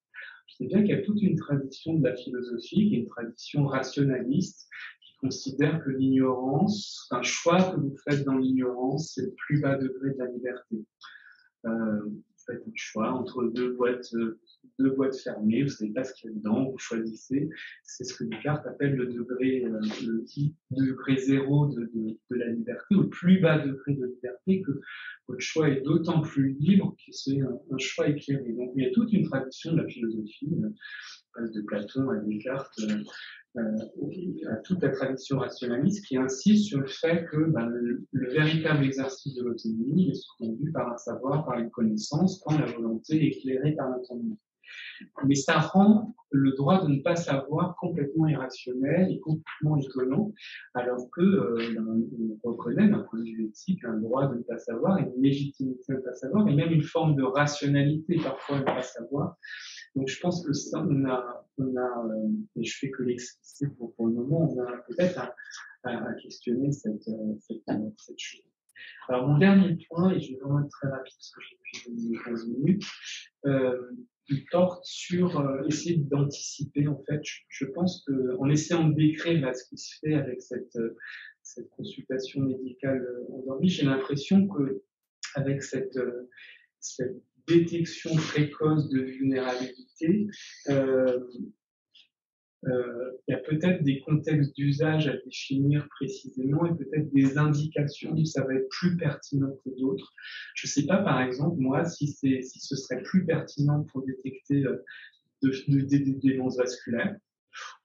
Je sais bien qu'il y a toute une tradition de la philosophie, qui est une tradition rationaliste, qui considère que l'ignorance, un choix que vous faites dans l'ignorance, c'est le plus bas degré de la liberté. Vous faites un choix entre deux boîtes fermées, vous ne savez pas ce qu'il y a dedans, vous choisissez. C'est ce que Descartes appelle le degré zéro de la liberté, au plus bas degré de liberté, que votre choix est d'autant plus libre que c'est un choix éclairé. Donc il y a toute une tradition de la philosophie, de Platon à Descartes, à toute la tradition rationaliste qui insiste sur le fait que le véritable exercice de l'autonomie est sous-tendu par un savoir, par une connaissance, quand la volonté est éclairée par l'entendement. Mais ça rend le droit de ne pas savoir complètement irrationnel et complètement étonnant, alors que on reconnaît d'un point de vue éthique un droit de ne pas savoir, une légitimité de ne pas savoir, et même une forme de rationalité parfois de ne pas savoir. Donc je pense que ça, on a et je fais que l'expliciter pour le moment, on a peut-être à questionner cette chose. Alors mon dernier point, et je vais vraiment être très rapide parce que j'ai plus de 15 minutes, il porte sur essayer d'anticiper, en fait. Je pense qu'en essayant de décrire là, ce qui se fait avec cette consultation médicale endormie, j'ai l'impression qu'avec cette détection précoce de vulnérabilité, il y a peut-être des contextes d'usage à définir précisément et peut-être des indications où ça va être plus pertinent que d'autres. Je ne sais pas, par exemple, moi, si ce serait plus pertinent pour détecter des démences vasculaires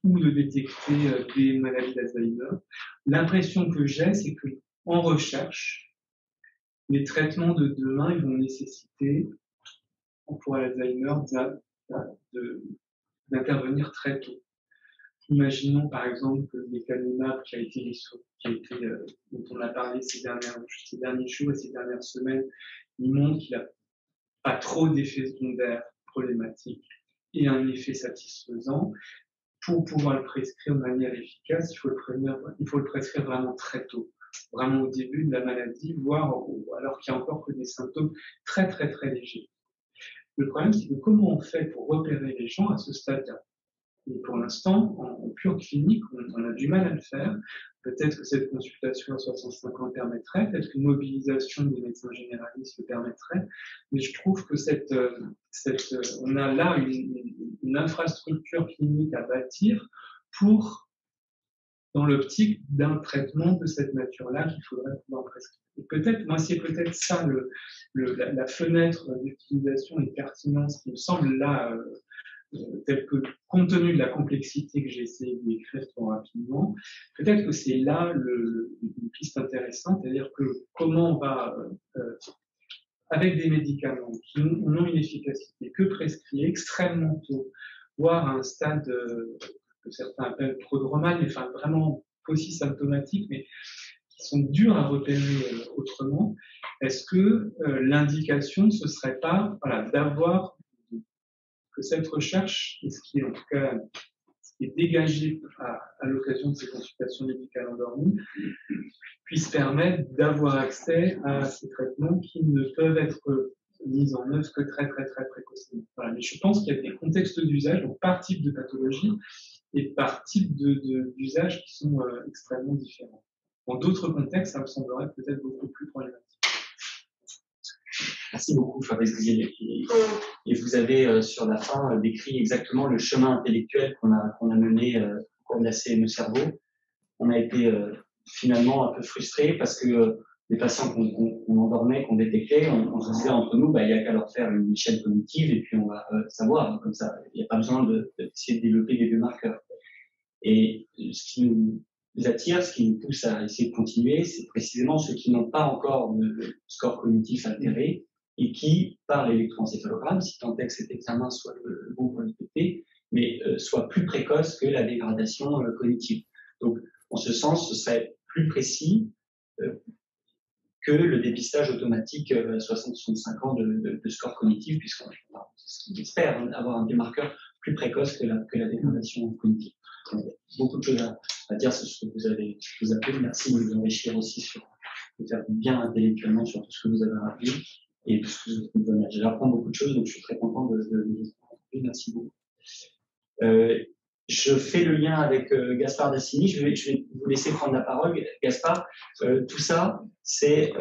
ou de détecter des maladies d'Alzheimer. L'impression que j'ai, c'est que en recherche, les traitements de demain, ils vont nécessiter, pour Alzheimer, d'intervenir très tôt. Imaginons par exemple que lecanemab dont on a parlé ces derniers jours et ces dernières semaines, il montre qu'il n'a pas trop d'effets secondaires problématiques et un effet satisfaisant. Pour pouvoir le prescrire de manière efficace, il faut le prescrire vraiment très tôt, vraiment au début de la maladie, voire alors qu'il n'y a encore que des symptômes très très très légers. Le problème, c'est que comment on fait pour repérer les gens à ce stade-là? Et pour l'instant, en pure clinique, on a du mal à le faire. Peut-être que cette consultation à 65 ans permettrait, peut-être qu'une mobilisation des médecins généralistes le permettrait, mais je trouve que on a là une infrastructure clinique à bâtir dans l'optique d'un traitement de cette nature-là qu'il faudrait pouvoir prescrire. Et peut-être, moi, c'est peut-être ça la fenêtre d'utilisation et de pertinence qui me semble là, tel que, compte tenu de la complexité que j'ai essayé de décrire trop rapidement, peut-être que c'est là une piste intéressante, c'est-à-dire que comment on va, avec des médicaments qui n'ont une efficacité que prescrits extrêmement tôt, voire à un stade que certains appellent prodromal, mais enfin vraiment aussi symptomatique, mais qui sont durs à repérer autrement, est-ce que l'indication, ce serait pas d'avoir que cette recherche, et ce qui est en tout cas est dégagé à l'occasion de ces consultations médicales endormies, puisse permettre d'avoir accès à ces traitements qui ne peuvent être mis en œuvre que très très très précocement. Voilà. Mais je pense qu'il y a des contextes d'usage, donc par type de pathologie et par type d'usage qui sont extrêmement différents. Dans d'autres contextes, ça me semblerait peut-être beaucoup plus problématique. Merci beaucoup, Fabrice Gouzier. Et vous avez, sur la fin, décrit exactement le chemin intellectuel qu'on a mené au cours de la CME Cerveau. On a été finalement un peu frustrés parce que les patients qu'on endormait, qu'on détectait, on se disait entre nous, il n'y a qu'à leur faire une chaîne cognitive et puis on va savoir. Comme ça, il n'y a pas besoin d'essayer de développer des biomarqueurs. Et ce qui nous attire, ce qui nous pousse à essayer de continuer, c'est précisément ceux qui n'ont pas encore de score cognitif altéré et qui, par l'électroencéphalogramme, si tant est que cet examen soit le bon pour le détecter, mais soit plus précoce que la dégradation cognitive. Donc, en ce sens, ce serait plus précis que le dépistage automatique à 60-65 ans de score cognitif, puisqu'on espère avoir un biomarqueur plus précoce que la dégradation cognitive. Donc, beaucoup de choses à dire sur ce que vous avez appelé. Merci de nous enrichir aussi de faire bien intellectuellement sur tout ce que vous avez rappelé et tout ce que vous avez donné. J'apprends beaucoup de choses, donc je suis très content de vous rappeler. Merci beaucoup. Je fais le lien avec Gaspard Dassini. Je vais vous laisser prendre la parole, Gaspard. Tout ça, c'est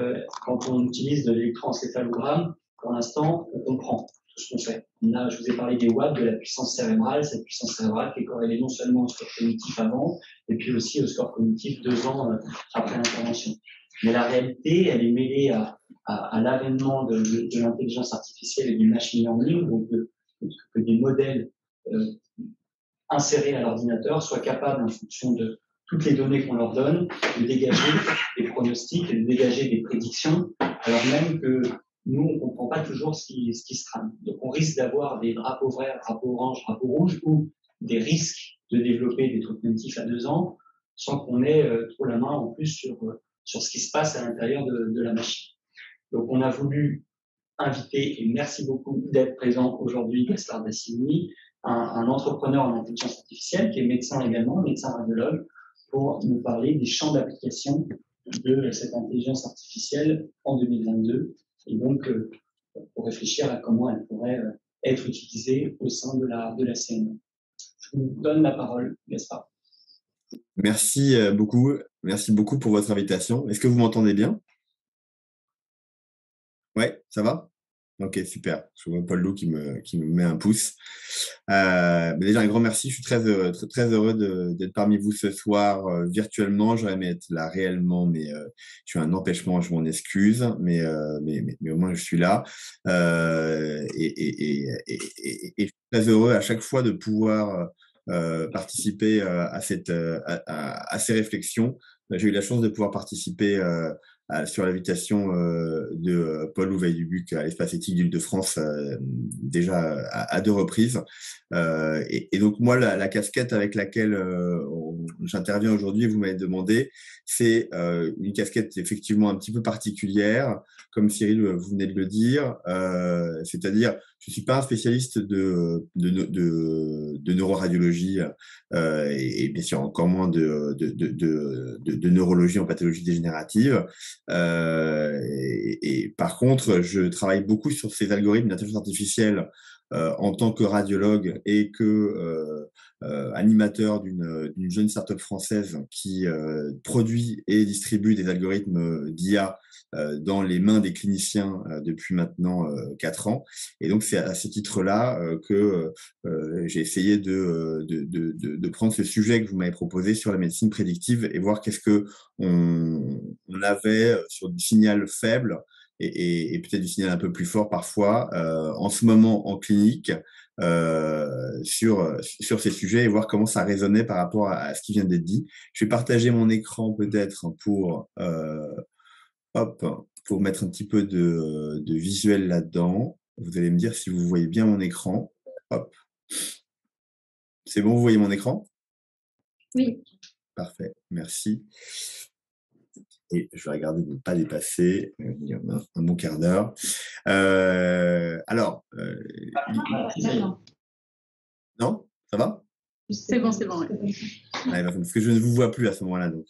quand on utilise de l'électroencéphalogramme, pour l'instant, on comprend tout ce qu'on fait. Là, je vous ai parlé des watts, de la puissance cérébrale, cette puissance cérébrale qui est corrélée non seulement au score cognitif avant, et puis aussi au score cognitif 2 ans après l'intervention. Mais la réalité, elle est mêlée à l'avènement de l'intelligence artificielle et du machine learning, donc que des modèles insérés à l'ordinateur soient capables, en fonction de toutes les données qu'on leur donne, de dégager des pronostics et de dégager des prédictions, alors même que nous, on ne comprend pas toujours ce qui se trame. Donc, on risque d'avoir des drapeaux verts, drapeaux orange, drapeaux rouges, ou des risques de développer des troubles cognitifs à 2 ans, sans qu'on ait trop la main en plus sur ce qui se passe à l'intérieur de la machine. Donc, on a voulu inviter, et merci beaucoup d'être présent aujourd'hui, Gaspard Dassini, un entrepreneur en intelligence artificielle qui est médecin également, médecin radiologue, pour nous parler des champs d'application de cette intelligence artificielle en 2022, et donc pour réfléchir à comment elle pourrait être utilisée au sein de la CME. Je vous donne la parole, Gaspard. Merci beaucoup pour votre invitation. Est-ce que vous m'entendez bien? Ouais, ça va? Ok, super. Je vois Paul Lou qui me met un pouce. Déjà, un grand merci. Je suis très heureux d'être parmi vous ce soir virtuellement. J'aurais aimé être là réellement, mais je suis un empêchement, je m'en excuse. Mais au moins, je suis là. Et je suis très heureux à chaque fois de pouvoir participer à ces réflexions. J'ai eu la chance de pouvoir participer sur l'invitation de Paul Louveil-Dubuc à l'Espace éthique d'Île-de-France déjà à 2 reprises. Et donc moi, la casquette avec laquelle j'interviens aujourd'hui, vous m'avez demandé, c'est une casquette effectivement un petit peu particulière, comme Cyril, vous venez de le dire, c'est-à-dire je suis pas un spécialiste de neuroradiologie et bien sûr encore moins de neurologie en pathologie dégénérative. Et par contre, je travaille beaucoup sur ces algorithmes d'intelligence artificielle en tant que radiologue et que animateur d'une jeune start-up française qui produit et distribue des algorithmes d'IA dans les mains des cliniciens depuis maintenant 4 ans. Et donc, c'est à ce titre-là que j'ai essayé de prendre ce sujet que vous m'avez proposé sur la médecine prédictive et voir qu'est-ce que on avait sur du signal faible et peut-être du signal un peu plus fort parfois en ce moment en clinique sur ces sujets et voir comment ça résonnait par rapport à ce qui vient d'être dit. Je vais partager mon écran peut-être pour mettre un petit peu de visuel là-dedans. Vous allez me dire si vous voyez bien mon écran. Hop. C'est bon, vous voyez mon écran? Oui. Parfait, merci. Et je vais regarder de ne pas dépasser un bon quart d'heure. Alors. Non, ça va? C'est bon, c'est bon. Ouais. Parce que je ne vous vois plus à ce moment-là. Donc,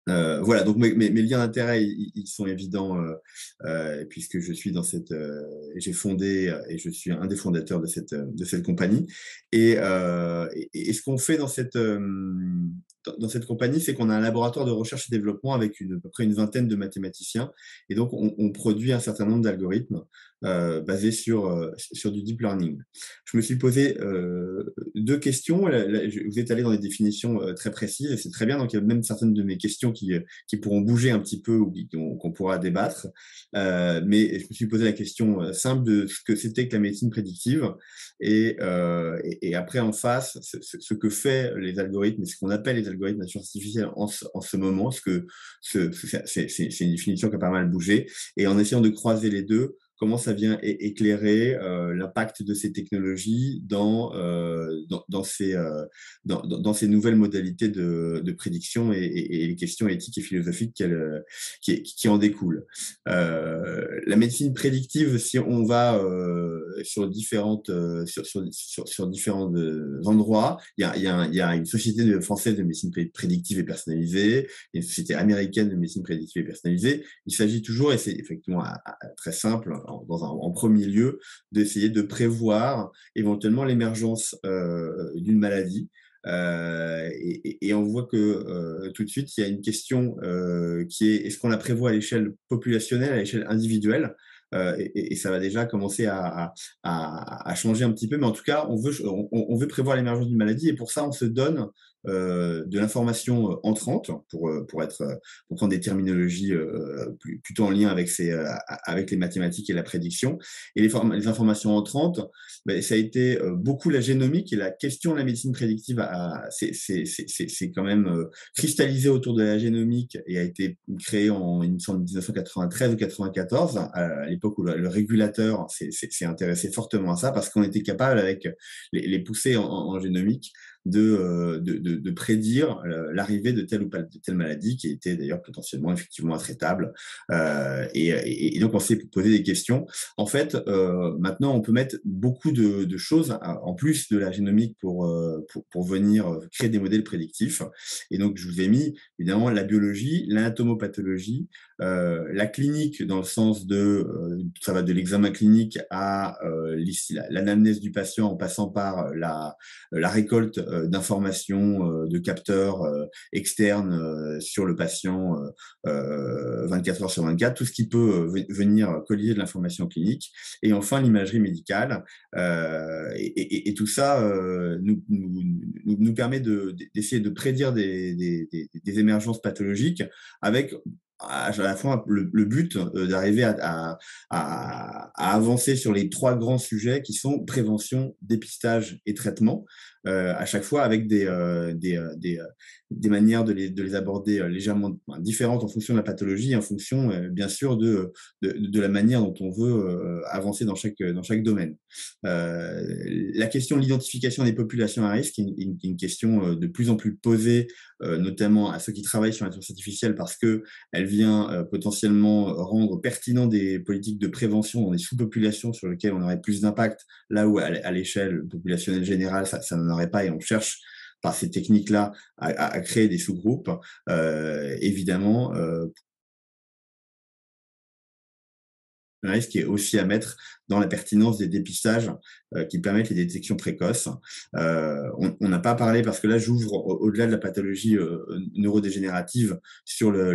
voilà, donc mes liens d'intérêt, ils sont évidents puisque je suis dans j'ai fondé et je suis un des fondateurs de cette compagnie. Et ce qu'on fait dans dans cette compagnie, c'est qu'on a un laboratoire de recherche et développement avec à peu près une vingtaine de mathématiciens. Et donc, on produit un certain nombre d'algorithmes basés sur du deep learning. Je me suis posé deux questions. Vous êtes allé dans des définitions très précises, et c'est très bien. Donc, il y a même certaines de mes questions qui pourront bouger un petit peu ou qu'on pourra débattre. Mais je me suis posé la question simple de ce que c'était que la médecine prédictive. Et après, en face, ce que fait les algorithmes, et ce qu'on appelle les algorithmes d'intelligence artificielle en ce moment, c'est une définition qui a pas mal bougé. Et en essayant de croiser les deux, comment ça vient éclairer l'impact de ces technologies dans ces nouvelles modalités de prédiction et les questions éthiques et philosophiques qui en découlent. La médecine prédictive, si on va sur différents endroits, il y a une société française de médecine prédictive et personnalisée, une société américaine de médecine prédictive et personnalisée. Il s'agit toujours, et c'est effectivement très simple, en premier lieu, d'essayer de prévoir éventuellement l'émergence d'une maladie. Et on voit que tout de suite, il y a une question qui est: est-ce qu'on la prévoit à l'échelle populationnelle, à l'échelle individuelle? Et ça va déjà commencer à changer un petit peu, mais en tout cas, on veut prévoir l'émergence d'une maladie, et pour ça, on se donne de l'information entrante pour prendre des terminologies plutôt en lien avec les mathématiques et la prédiction. Et les informations entrantes, ben, ça a été beaucoup la génomique, et la question de la médecine prédictive c'est quand même cristallisé autour de la génomique et a été créé en 1993 ou 94, à l'époque où le régulateur s'est intéressé fortement à ça, parce qu'on était capable, avec les poussées en génomique, de prédire l'arrivée de telle ou de telle maladie, qui était d'ailleurs potentiellement effectivement intraitable. Et donc on s'est posé des questions. En fait, maintenant on peut mettre beaucoup de choses en plus de la génomique pour venir créer des modèles prédictifs. Et donc je vous ai mis évidemment la biologie, l'anatomopathologie, la clinique, dans le sens ça va de l'examen clinique à l'anamnèse du patient, en passant par la récolte d'informations de capteurs externes sur le patient 24 heures sur 24, tout ce qui peut venir collier de l'information clinique. Et enfin, l'imagerie médicale. Et tout ça nous permet d'essayer de prédire des émergences pathologiques, avec à la fois le but d'arriver à avancer sur les trois grands sujets qui sont prévention, dépistage et traitement, à chaque fois avec des manières de les aborder légèrement différentes en fonction de la pathologie, en fonction bien sûr de la manière dont on veut avancer dans chaque domaine. La question de l'identification des populations à risque est une question de plus en plus posée, notamment à ceux qui travaillent sur l'intelligence artificielle, parce que elle vient potentiellement rendre pertinent des politiques de prévention dans des sous-populations sur lesquelles on aurait plus d'impact, là où à l'échelle populationnelle générale, ça n'en aurait pas, et on cherche par ces techniques-là à créer des sous-groupes. Évidemment, un risque qui est aussi à mettre dans la pertinence des dépistages qui permettent les détections précoces. On n'a pas parlé, parce que là j'ouvre au-delà de la pathologie neurodégénérative, sur les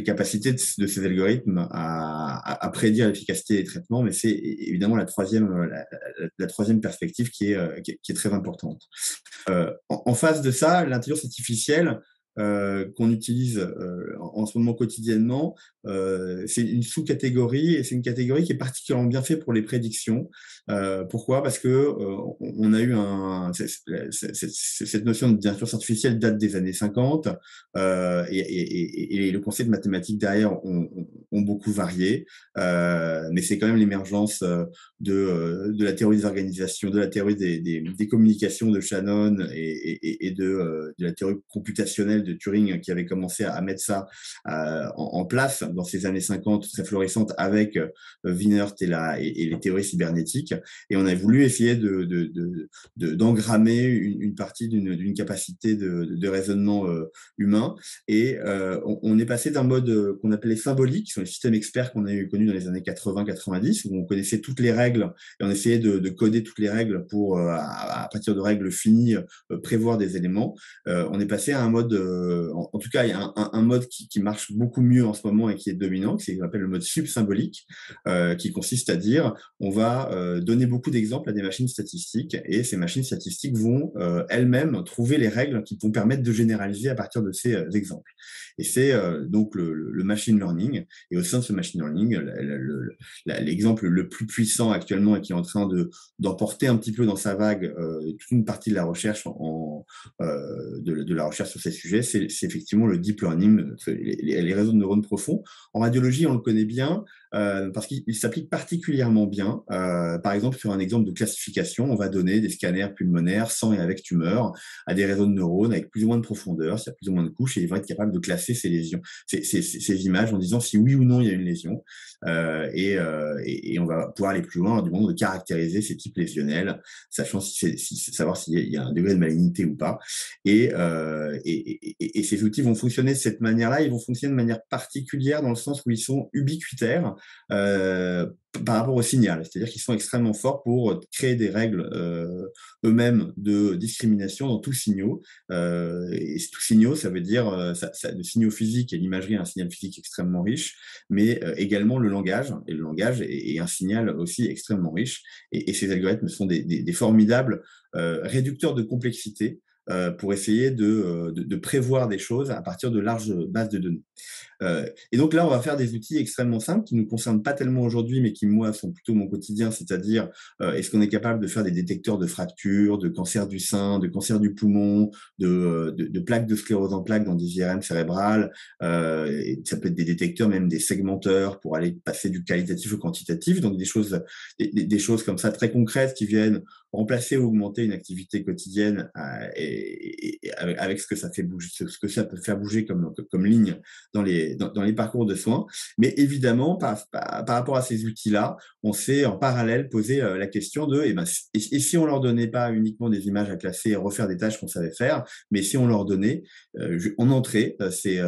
capacités de ces algorithmes à prédire l'efficacité des traitements, mais c'est évidemment la troisième perspective qui est très importante. En face de ça, l'intelligence artificielle qu'on utilise en ce moment quotidiennement, c'est une sous-catégorie, et c'est une catégorie qui est particulièrement bien faite pour les prédictions. Pourquoi? Parce que on a eu cette notion d'intelligence artificielle date des années 50, et le concept de mathématiques derrière ont beaucoup varié, mais c'est quand même l'émergence de la théorie des organisations, de la théorie des communications de Shannon, et de la théorie computationnelle de Turing, qui avait commencé à mettre ça en place, dans ces années 50 très florissantes avec Wienert et les théories cybernétiques. Et on a voulu essayer d'engrammer une partie d'une capacité de raisonnement humain. Et on est passé d'un mode qu'on appelait symbolique, sur les systèmes experts qu'on a connus dans les années 80-90, où on connaissait toutes les règles et on essayait de coder toutes les règles pour, à partir de règles finies, prévoir des éléments. On est passé à un mode, en tout cas, il y a un mode qui marche beaucoup mieux en ce moment et qui est dominant, c'est ce qu'on appelle le mode subsymbolique, qui consiste à dire on va donner beaucoup d'exemples à des machines statistiques et ces machines statistiques vont elles-mêmes trouver les règles qui vont permettre de généraliser à partir de ces exemples. Et c'est donc le machine learning. Et au sein de ce machine learning, l'exemple le plus puissant actuellement et qui est en train d'emporter un petit peu dans sa vague toute une partie de la recherche de la recherche sur ces sujets, c'est effectivement le deep learning, les réseaux de neurones profonds. En radiologie, on le connaît bien parce qu'il s'applique particulièrement bien. Par exemple, sur un exemple de classification, on va donner des scanners pulmonaires sans et avec tumeur à des réseaux de neurones avec plus ou moins de profondeur, s'il y a plus ou moins de couches, et ils vont être capables de classer ces lésions, ces images en disant si oui ou non il y a une lésion. Et on va pouvoir aller plus loin du moment de caractériser ces types lésionnels, sachant savoir s'il y a un degré de malignité ou pas. Et ces outils vont fonctionner de cette manière-là. Ils vont fonctionner de manière particulière dans le sens où ils sont ubiquitaires par rapport au signal, c'est-à-dire qu'ils sont extrêmement forts pour créer des règles eux-mêmes de discrimination dans tous signaux. Et tous signaux, ça veut dire le signaux physiques et l'imagerie est un signal physique extrêmement riche, mais également le langage. Et le langage est un signal aussi extrêmement riche. Et ces algorithmes sont des formidables réducteurs de complexité pour essayer de prévoir des choses à partir de larges bases de données. Et donc là, on va faire des outils extrêmement simples qui ne nous concernent pas tellement aujourd'hui, mais qui, moi, sont plutôt mon quotidien, c'est-à-dire est-ce qu'on est capable de faire des détecteurs de fractures, de cancer du sein, de cancer du poumon, de plaques de sclérose en plaques dans des IRM cérébrales. Ça peut être des détecteurs, même des segmenteurs pour aller passer du qualitatif au quantitatif, donc des choses comme ça très concrètes qui viennent remplacer ou augmenter une activité quotidienne et avec ce que ça fait bouger, ce que ça peut faire bouger comme ligne dans les parcours de soins. Mais évidemment, par rapport à ces outils-là, on s'est en parallèle posé la question de et si on leur donnait pas uniquement des images à classer et refaire des tâches qu'on savait faire, mais si on leur donnait en entrée ces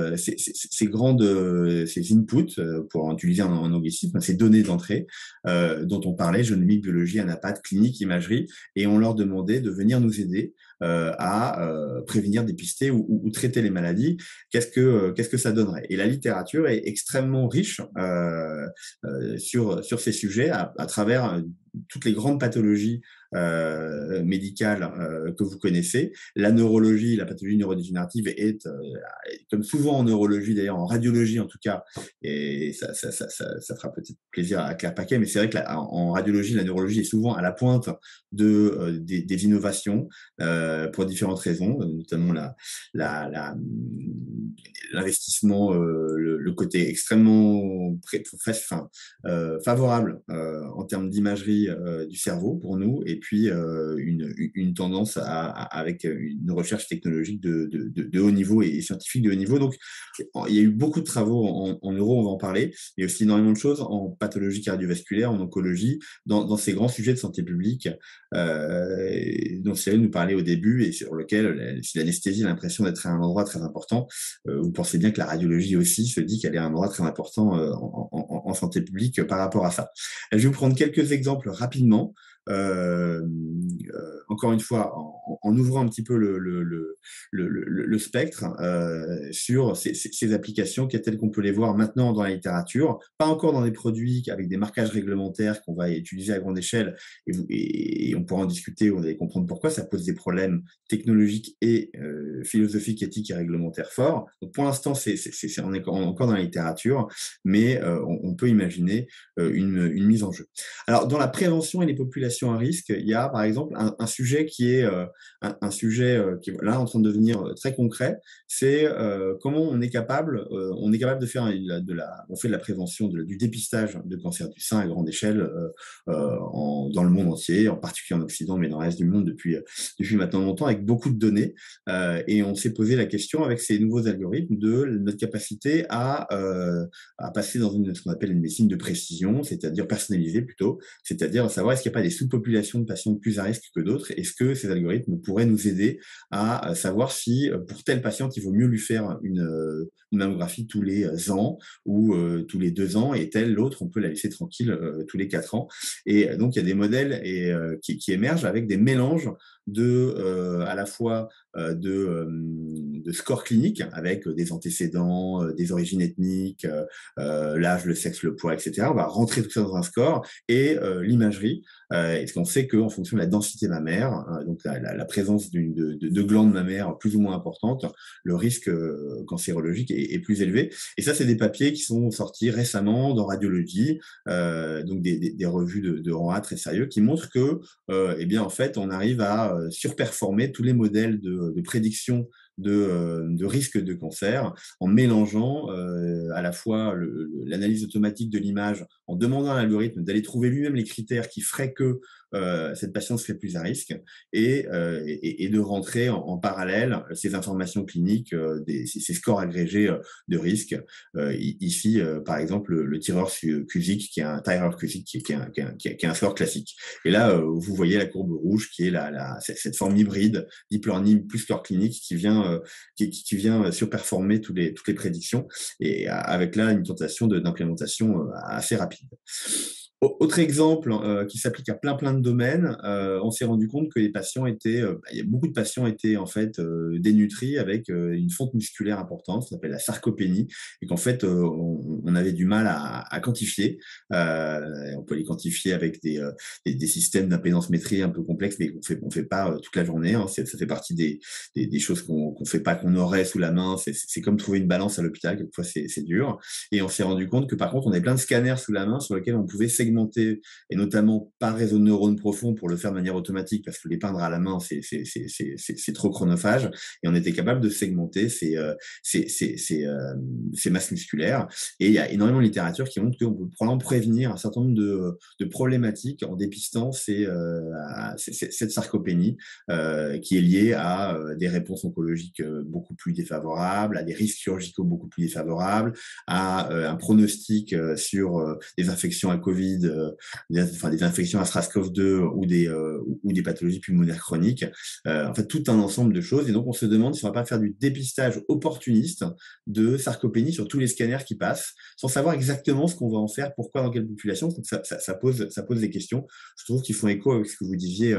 inputs, pour utiliser un anglicisme, ces données d'entrée dont on parlait, génomique, biologie, anapath, clinique, imagerie, et on leur demandait de venir nous aider à prévenir, dépister ou traiter les maladies. Qu'est-ce que ça donnerait? Et la littérature est extrêmement riche sur ces sujets à travers toutes les grandes pathologies médicales que vous connaissez. La neurologie, la pathologie neurodégénérative est comme souvent en neurologie, d'ailleurs en radiologie en tout cas, et ça fera peut-être plaisir à Claire Paquet, mais c'est vrai que en radiologie, la neurologie est souvent à la pointe des innovations pour différentes raisons, notamment l'investissement, le côté extrêmement favorable en termes d'imagerie du cerveau pour nous, et puis une tendance avec une recherche technologique de haut niveau et scientifique de haut niveau. Donc, il y a eu beaucoup de travaux en neuro, on va en parler. Il y a aussi énormément de choses en pathologie cardiovasculaire, en oncologie, dans ces grands sujets de santé publique dont Cyril nous parlait au début et sur lequel, si l'anesthésie a l'impression d'être à un endroit très important, vous pensez bien que la radiologie aussi se dit qu'elle est à un endroit très important en santé publique par rapport à ça. Je vais vous prendre quelques exemples rapidement. Encore une fois, en ouvrant un petit peu le spectre sur ces applications telles qu'on peut les voir maintenant dans la littérature, pas encore dans des produits avec des marquages réglementaires qu'on va utiliser à grande échelle, et on pourra en discuter, on va comprendre pourquoi ça pose des problèmes technologiques et philosophiques, éthiques et réglementaires forts. Donc pour l'instant, on est encore dans la littérature, mais on peut imaginer une mise en jeu. Alors, dans la prévention et les populations population à risque, il y a par exemple un sujet qui est un sujet qui est là en train de devenir très concret, c'est comment on est capable de faire on fait de la prévention, du dépistage de cancer du sein à grande échelle dans le monde entier, en particulier en Occident, mais dans le reste du monde depuis maintenant longtemps, avec beaucoup de données. Et on s'est posé la question avec ces nouveaux algorithmes de notre capacité à passer dans ce qu'on appelle une médecine de précision, c'est-à-dire personnalisée plutôt, c'est-à-dire savoir est-ce qu'il n'y a pas des sous-populations de patients plus à risque que d'autres, est-ce que ces algorithmes pourraient nous aider à savoir si pour tel patient il vaut mieux lui faire une mammographie tous les ans ou tous les 2 ans, et tel l'autre on peut la laisser tranquille tous les 4 ans. Et donc il y a des modèles qui émergent avec des mélanges à la fois de scores cliniques avec des antécédents, des origines ethniques, l'âge, le sexe, le poids, etc. On va rentrer tout ça dans un score et l'imagerie. Est-ce qu'on sait qu'en fonction de la densité mammaire, donc la présence de glandes mammaires plus ou moins importantes, le risque cancérologique est plus élevé. Et ça, c'est des papiers qui sont sortis récemment dans Radiology, donc des revues de rang A très sérieux, qui montrent que, eh bien, en fait, on arrive à surperformer tous les modèles de prédiction de risque de cancer en mélangeant à la fois l'analyse automatique de l'image, en demandant à l'algorithme d'aller trouver lui-même les critères qui feraient que cette patiente serait plus à risque et de rentrer en parallèle ces informations cliniques, ces scores agrégés de risque. Ici, par exemple, le tireur Cusick, qui est un Tyrer Cusick, qui est un score classique. Et là, vous voyez la courbe rouge qui est cette forme hybride deep learning plus score clinique qui vient surperformer toutes les prédictions, et avec là une tentation d'implémentation assez rapide. Autre exemple qui s'applique à plein de domaines, on s'est rendu compte que les patients beaucoup de patients étaient en fait dénutris avec une fonte musculaire importante, ça s'appelle la sarcopénie, et qu'en fait on avait du mal à quantifier. On peut les quantifier avec des systèmes d'impédance-métrie un peu complexes, mais on fait pas toute la journée. Hein. Ça fait partie des choses qu'on fait pas, qu'on aurait sous la main. C'est comme trouver une balance à l'hôpital, quelquefois c'est dur. Et on s'est rendu compte que par contre on avait plein de scanners sous la main sur lesquels on pouvait segmenter, et notamment par réseau de neurones profonds pour le faire de manière automatique, parce que les peindre à la main c'est trop chronophage, et on était capable de segmenter ces masses musculaires. Et il y a énormément de littérature qui montre qu'on peut probablement prévenir un certain nombre de problématiques en dépistant cette sarcopénie qui est liée à des réponses oncologiques beaucoup plus défavorables, à des risques chirurgicaux beaucoup plus défavorables, à un pronostic sur des infections à Covid, des infections à SARS-CoV-2 ou des pathologies pulmonaires chroniques. En fait, tout un ensemble de choses. Et donc, on se demande si on ne va pas faire du dépistage opportuniste de sarcopénie sur tous les scanners qui passent, sans savoir exactement ce qu'on va en faire, pourquoi, dans quelle population. Donc, ça pose des questions. Je trouve qu'ils font écho avec ce que vous disiez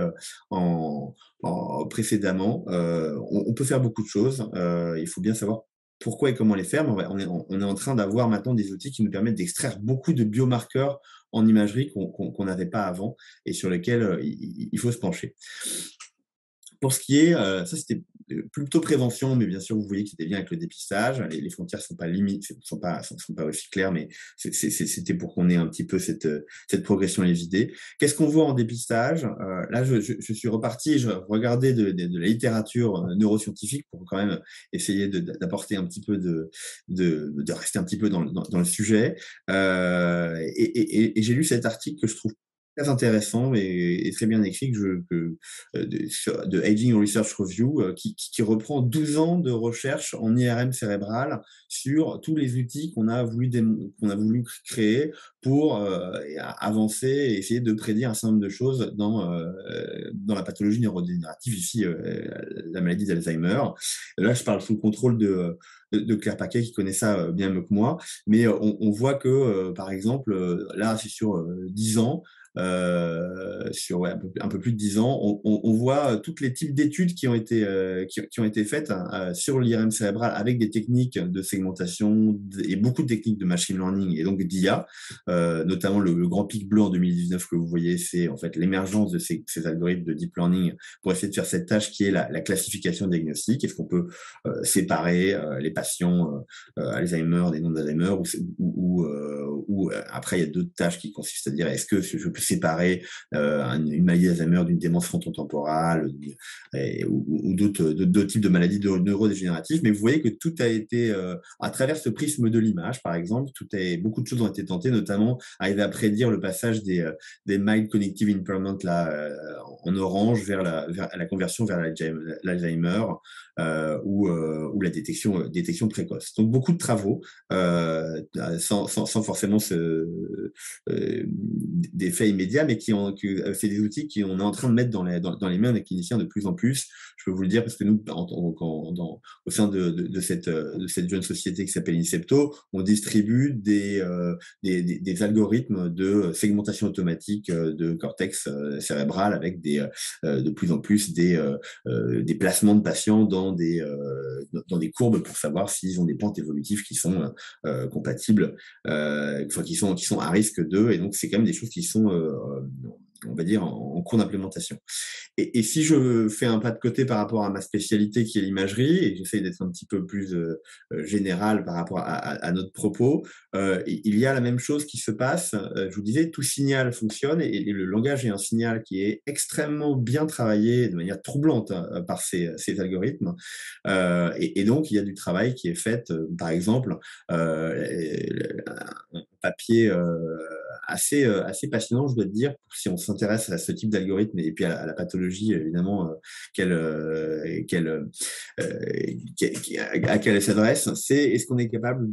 précédemment. On peut faire beaucoup de choses. Il faut bien savoir pourquoi et comment les faire, mais on est en train d'avoir maintenant des outils qui nous permettent d'extraire beaucoup de biomarqueurs en imagerie qu'on n'avait pas avant, et sur lesquels il faut se pencher. Pour ce qui est, ça c'était plutôt prévention, mais bien sûr vous voyez que c'était bien avec le dépistage. Les frontières sont pas sont pas aussi claires, mais c'était pour qu'on ait un petit peu cette progression à les idées. Qu'est-ce qu'on voit en dépistage? Là, je suis reparti, je regardais de la littérature neuroscientifique pour quand même essayer d'apporter un petit peu de rester un petit peu dans le sujet. Et j'ai lu cet article que je trouve très intéressant et très bien écrit de Aging Research Review, qui reprend 12 ans de recherche en IRM cérébrale sur tous les outils qu'on a voulu créer pour avancer et essayer de prédire un certain nombre de choses dans la pathologie neurodégénérative, ici la maladie d'Alzheimer. Là, je parle sous le contrôle de Claire Paquet, qui connaît ça bien mieux que moi, mais on voit que, par exemple, là, c'est sur 10 ans, sur un peu plus de 10 ans, on voit tous les types d'études qui ont été faites sur l'IRM cérébral avec des techniques de segmentation et beaucoup de techniques de machine learning et donc d'IA, notamment le grand pic bleu en 2019 que vous voyez, c'est en fait l'émergence de ces algorithmes de deep learning pour essayer de faire cette tâche qui est la classification diagnostique. Est-ce qu'on peut séparer les patients Alzheimer des non-Alzheimer, ou après il y a d'autres tâches qui consistent à dire est-ce que je peux séparer une maladie d'Alzheimer d'une démence frontotemporale ou d'autres types de maladies neurodégénératives. Mais vous voyez que tout a été, à travers ce prisme de l'image, par exemple, beaucoup de choses ont été tentées, notamment arriver à prédire le passage des mild cognitive impairment là, en orange vers la conversion vers l'Alzheimer ou la détection précoce. Donc beaucoup de travaux sans forcément d'effet immédiat, mais c'est des outils qu'on est en train de mettre dans les mains des cliniciens de plus en plus. Je peux vous le dire parce que nous, au sein de cette jeune société qui s'appelle Incepto, on distribue des algorithmes de segmentation automatique de cortex cérébral avec de plus en plus des placements de patients dans des courbes pour savoir s'ils ont des pentes évolutives qui sont compatibles, qui sont à risque d'eux. Et donc, c'est quand même des choses qui sont, on va dire, en cours d'implémentation. Et si je fais un pas de côté par rapport à ma spécialité qui est l'imagerie, et j'essaie d'être un petit peu plus général par rapport à notre propos, il y a la même chose qui se passe. Je vous disais, tout signal fonctionne et le langage est un signal qui est extrêmement bien travaillé de manière troublante par ces algorithmes. Et donc, il y a du travail qui est fait, par exemple, un papier assez passionnant, je dois te dire, si on s'intéresse à ce type d'algorithme et puis à la pathologie, évidemment, à laquelle elle s'adresse, c'est est-ce qu'on est capable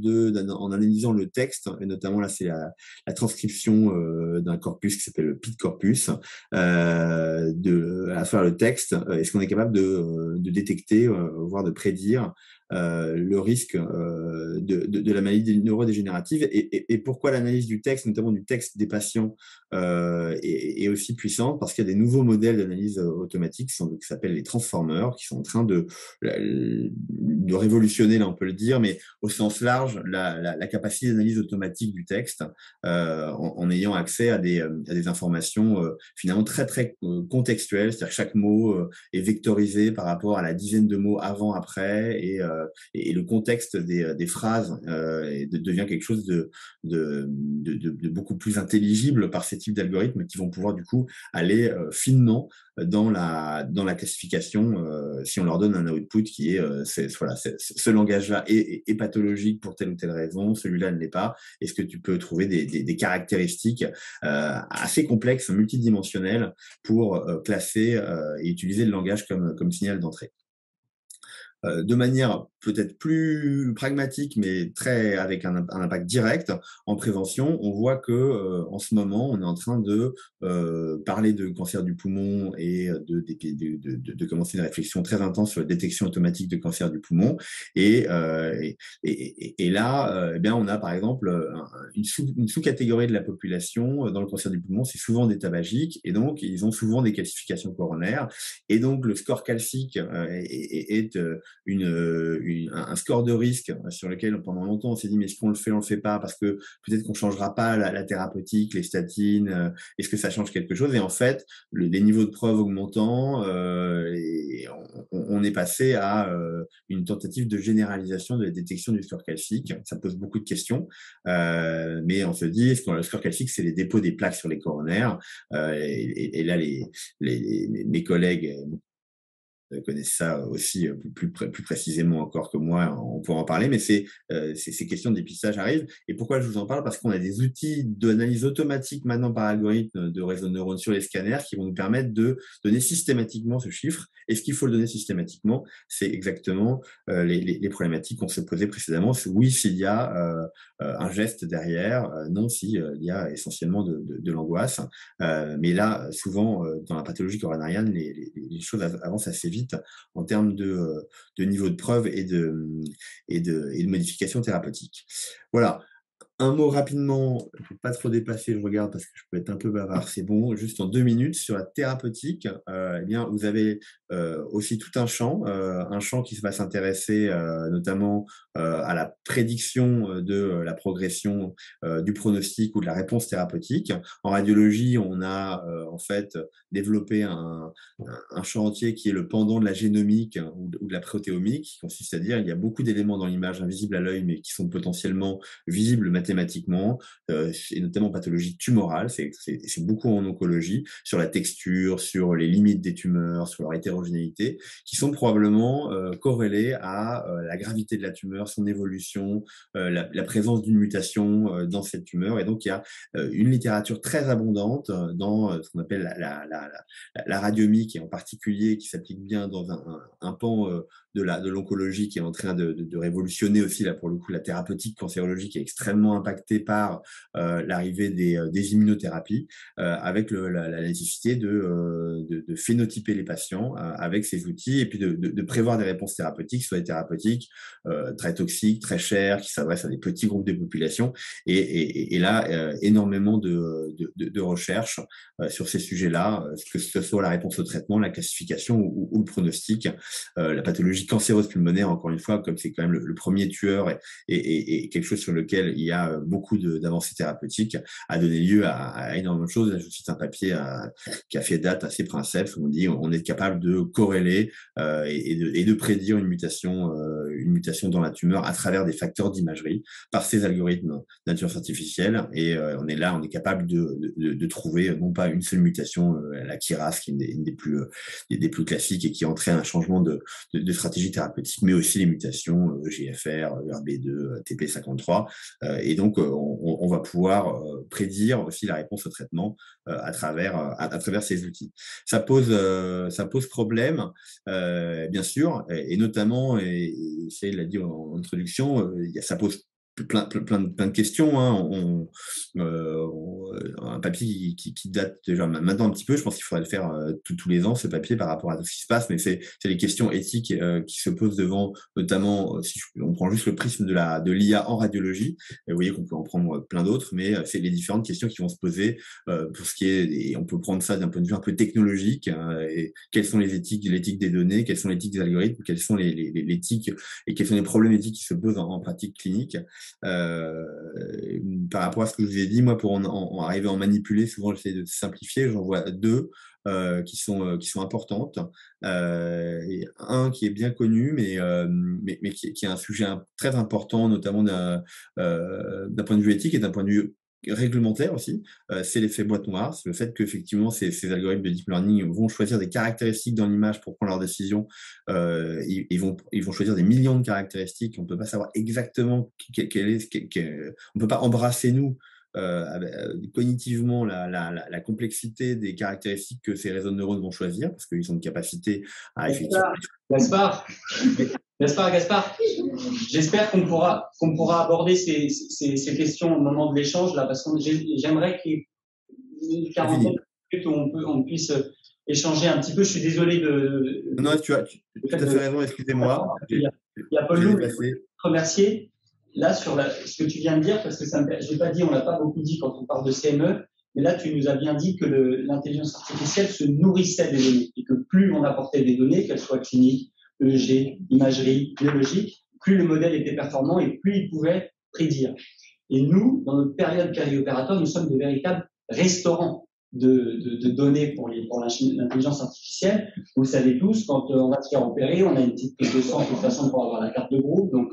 en analysant le texte, et notamment là, c'est la transcription d'un corpus qui s'appelle le PIT corpus, à travers le texte, est-ce qu'on est capable de détecter, voire de prédire le risque de la maladie neurodégénérative et pourquoi l'analyse du texte, notamment du texte des patients, est aussi puissante, parce qu'il y a des nouveaux modèles d'analyse automatique qui s'appellent les transformers, qui sont en train de révolutionner, là on peut le dire, mais au sens large, la capacité d'analyse automatique du texte en ayant accès à des informations finalement très très contextuelles, c'est-à-dire que chaque mot est vectorisé par rapport à la dizaine de mots avant, après, et le contexte des phrases devient quelque chose de beaucoup plus intelligible par ces types d'algorithmes qui vont pouvoir du coup aller finement dans la classification si on leur donne un output qui est ce langage-là est pathologique pour telle ou telle raison, celui-là ne l'est pas. Est-ce que tu peux trouver des caractéristiques assez complexes, multidimensionnelles pour classer et utiliser le langage comme signal d'entrée. De manière peut-être plus pragmatique, mais avec un impact direct en prévention, on voit que en ce moment, on est en train de parler de cancer du poumon et de commencer une réflexion très intense sur la détection automatique de cancer du poumon. Et là, eh bien, on a par exemple une sous-catégorie de la population dans le cancer du poumon, c'est souvent des tabagiques, et donc ils ont souvent des calcifications coronaires. Et donc le score calcique est un score de risque sur lequel pendant longtemps on s'est dit mais est-ce qu'on le fait, on le fait pas, parce que peut-être qu'on changera pas la thérapeutique, les statines, est-ce que ça change quelque chose? Et en fait, les niveaux de preuve augmentant, on est passé à une tentative de généralisation de la détection du score calcique. Ça pose beaucoup de questions, mais on se dit, est-ce que le score calcique, c'est les dépôts des plaques sur les coronaires, et là, mes collègues connaissent ça aussi plus précisément encore que moi, on pourra en parler, mais ces questions de dépistage arrivent. Et pourquoi je vous en parle? Parce qu'on a des outils d'analyse automatique maintenant par algorithme de réseau de neurones sur les scanners qui vont nous permettre de donner systématiquement ce chiffre. Et ce qu'il faut le donner systématiquement, c'est exactement les problématiques qu'on se posait précédemment. Oui, s'il y a un geste derrière, non, s'il y a essentiellement de l'angoisse. Mais là, souvent, dans la pathologie coronarienne, les choses avancent assez vite en termes de niveau de preuve et de modification thérapeutique. Voilà. Un mot rapidement, je ne vais pas trop dépasser, je regarde parce que je peux être un peu bavard, c'est bon, juste en 2 minutes sur la thérapeutique. Eh bien, vous avez aussi tout un champ qui va s'intéresser notamment à la prédiction de la progression du pronostic ou de la réponse thérapeutique. En radiologie, on a en fait développé un champ entier qui est le pendant de la génomique ou de la protéomique, qui consiste à dire il y a beaucoup d'éléments dans l'image invisibles à l'œil, mais qui sont potentiellement visibles mathématiquement, et notamment en pathologie tumorale. C'est beaucoup en oncologie, sur la texture, sur les limites des tumeurs, sur leur hétérogénéité, qui sont probablement corrélées à la gravité de la tumeur, son évolution, la présence d'une mutation dans cette tumeur. Et donc, il y a une littérature très abondante dans ce qu'on appelle la radiomique, et en particulier qui s'applique bien dans un pan de l'oncologie qui est en train de révolutionner aussi, là, pour le coup, la thérapeutique cancérologique est extrêmement impactée par l'arrivée des immunothérapies, avec la nécessité de phénotyper les patients avec ces outils, et puis de prévoir des réponses thérapeutiques, soit des thérapeutiques très toxiques, très chères, qui s'adressent à des petits groupes de population. Et là, énormément de recherches sur ces sujets-là, que ce soit la réponse au traitement, la classification ou le pronostic. La pathologie cancéreuse pulmonaire, encore une fois, comme c'est quand même le premier tueur et quelque chose sur lequel il y a beaucoup d'avancées thérapeutiques, a donné lieu à énormément de choses. Là, je cite un papier qui a fait date à ces Princeps, où on dit on est capable de corréler et de prédire une mutation dans la tumeur à travers des facteurs d'imagerie par ces algorithmes d'intelligence artificielle. Et on est capable de trouver non pas une seule mutation, la KRAS, qui est une des plus classiques et qui entraîne un changement de stratégie thérapeutique, mais aussi les mutations GFR, ERB2, TP53. Et donc, on va pouvoir prédire aussi la réponse au traitement à travers ces outils. Ça pose problème, bien sûr, et notamment, et Cyril l'a dit en introduction, ça pose plein de questions. Hein. Un papier qui date déjà maintenant un petit peu, je pense qu'il faudrait le faire tous les ans, ce papier, par rapport à tout ce qui se passe, mais c'est les questions éthiques qui se posent devant, notamment, si on prend juste le prisme de l'IA en radiologie, et vous voyez qu'on peut en prendre plein d'autres, mais c'est les différentes questions qui vont se poser pour ce qui est, et on peut prendre ça d'un point de vue un peu technologique, et quelles sont l'éthique des données, quelles sont l'éthique des algorithmes, quelles sont l'éthique et quels sont les problèmes éthiques qui se posent en pratique clinique. Par rapport à ce que je vous ai dit, moi, pour en arriver à en manipuler, souvent j'essaie de simplifier, j'en vois deux qui sont importantes. Et un qui est bien connu, mais qui est un sujet très important, notamment d'un point de vue éthique et d'un point de vue réglementaire aussi, c'est l'effet boîte noire. C'est le fait qu'effectivement ces algorithmes de deep learning vont choisir des caractéristiques dans l'image pour prendre leurs décisions. Ils vont choisir des millions de caractéristiques. On ne peut pas savoir exactement on ne peut pas embrasser, nous, cognitivement la complexité des caractéristiques que ces réseaux de neurones vont choisir, parce qu'ils ont une capacité à effectivement... Gaspard, j'espère qu'on pourra aborder ces questions au moment de l'échange, là, parce que j'aimerais qu'il y ait 40 minutes où on puisse échanger un petit peu. Je suis désolé de... Non, tu as tout à fait raison, excusez-moi. Il y a Paul Loup, je veux te remercier là sur ce que tu viens de dire, parce que je n'ai pas dit, on l'a pas beaucoup dit quand on parle de CME, mais là tu nous as bien dit que l'intelligence artificielle se nourrissait des données, et que plus on apportait des données, qu'elles soient cliniques, EEG, imagerie, biologique, plus le modèle était performant et plus il pouvait prédire. Et nous, dans notre période périopératoire, nous sommes de véritables restaurants de données pour l'intelligence artificielle. Vous le savez tous, quand on va se faire opérer, on a une petite prise de sang de toute façon pour avoir la carte de groupe, donc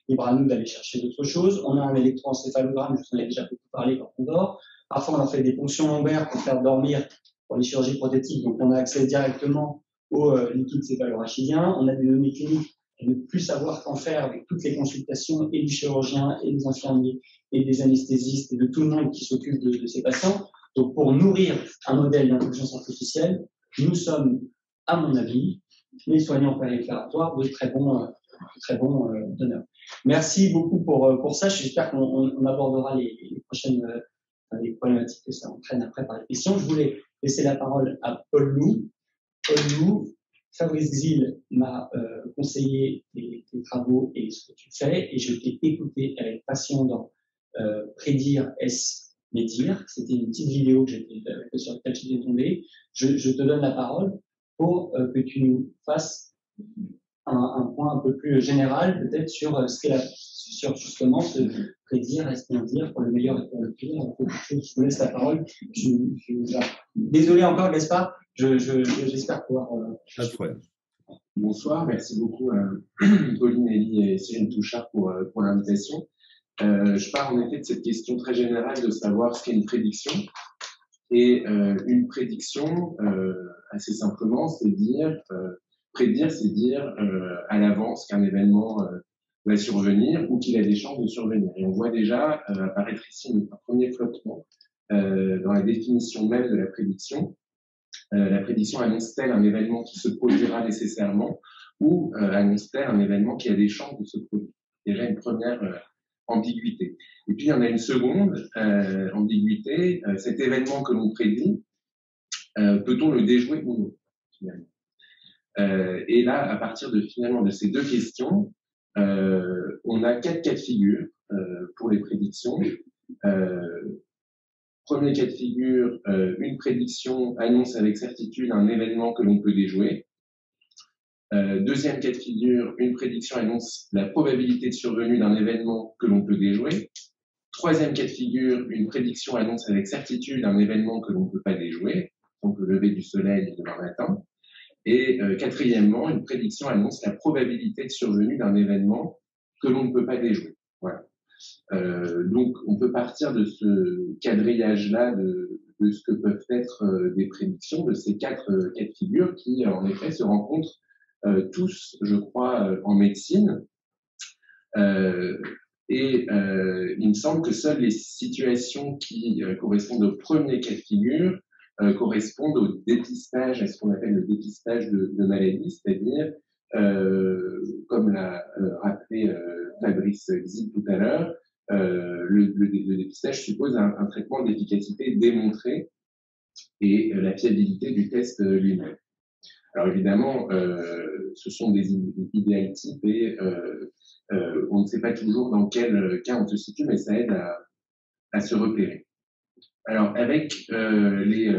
libre à nous d'aller chercher d'autres choses. On a un électroencéphalogramme, je vous en ai déjà beaucoup parlé quand on dort. Parfois, on en fait des ponctions lombaires pour faire dormir pour les chirurgies prothétiques, donc on a accès directement au liquide céphalorachidien. On a des données cliniques et ne plus savoir qu'en faire avec toutes les consultations et du chirurgien et des infirmiers et des anesthésistes et de tout le monde qui s'occupe de ces patients. Donc, pour nourrir un modèle d'intelligence artificielle, nous sommes, à mon avis, les soignants périopératoires de très bons donneurs. Merci beaucoup pour ça. J'espère qu'on abordera les prochaines les problématiques que ça entraîne après par les questions. Je voulais laisser la parole à Paul Loup. Paul Loup, Fabrice Xil m'a conseillé tes travaux et ce que tu fais, et je t'ai écouté avec passion dans Prédire est médire. C'était une petite vidéo sur laquelle j'étais tombé. Je te donne la parole. pour que tu nous fasses un point un peu plus général, peut-être sur ce qu'est sur justement se prédire et se dire pour le meilleur et pour le pire. Je vous laisse la parole. Désolé encore, Gaspard. J'espère pouvoir. Pas de problème. Bonsoir, merci beaucoup à Pauline, Elie et Cyril Touchard pour l'invitation. Je pars en effet de cette question très générale de savoir ce qu'est une prédiction. Et une prédiction, assez simplement, c'est dire, prédire, c'est dire à l'avance qu'un événement va survenir ou qu'il a des chances de survenir. Et on voit déjà apparaître ici un premier flottement dans la définition même de la prédiction. La prédiction annonce-t-elle un événement qui se produira nécessairement ou annonce-t-elle un événement qui a des chances de se produire? Déjà une première ambiguïté. Et puis il y en a une seconde ambiguïté. Cet événement que l'on prédit, peut-on le déjouer ou non finalement? Et là, à partir de finalement de ces deux questions, on a 4 cas de figure pour les prédictions. Premier cas de figure, une prédiction annonce avec certitude un événement que l'on peut déjouer. Deuxième cas de figure, une prédiction annonce la probabilité de survenue d'un événement que l'on peut déjouer. Troisième cas de figure, une prédiction annonce avec certitude un événement que l'on ne peut pas déjouer, donc le lever du soleil demain matin. Et quatrièmement, une prédiction annonce la probabilité de survenue d'un événement que l'on ne peut pas déjouer. Voilà. Donc, on peut partir de ce quadrillage-là de ce que peuvent être des prédictions, de ces 4 cas de figure qui, en effet, se rencontrent tous, je crois, en médecine. Il me semble que seules les situations qui correspondent au premier cas de figure correspondent au dépistage, à ce qu'on appelle le dépistage de maladies, c'est-à-dire, comme l'a rappelé Fabrice Xil tout à l'heure, le dépistage suppose un traitement d'efficacité démontré et la fiabilité du test lui-même. Alors évidemment, ce sont des idéal types et on ne sait pas toujours dans quel cas on se situe, mais ça aide à se repérer. Alors avec les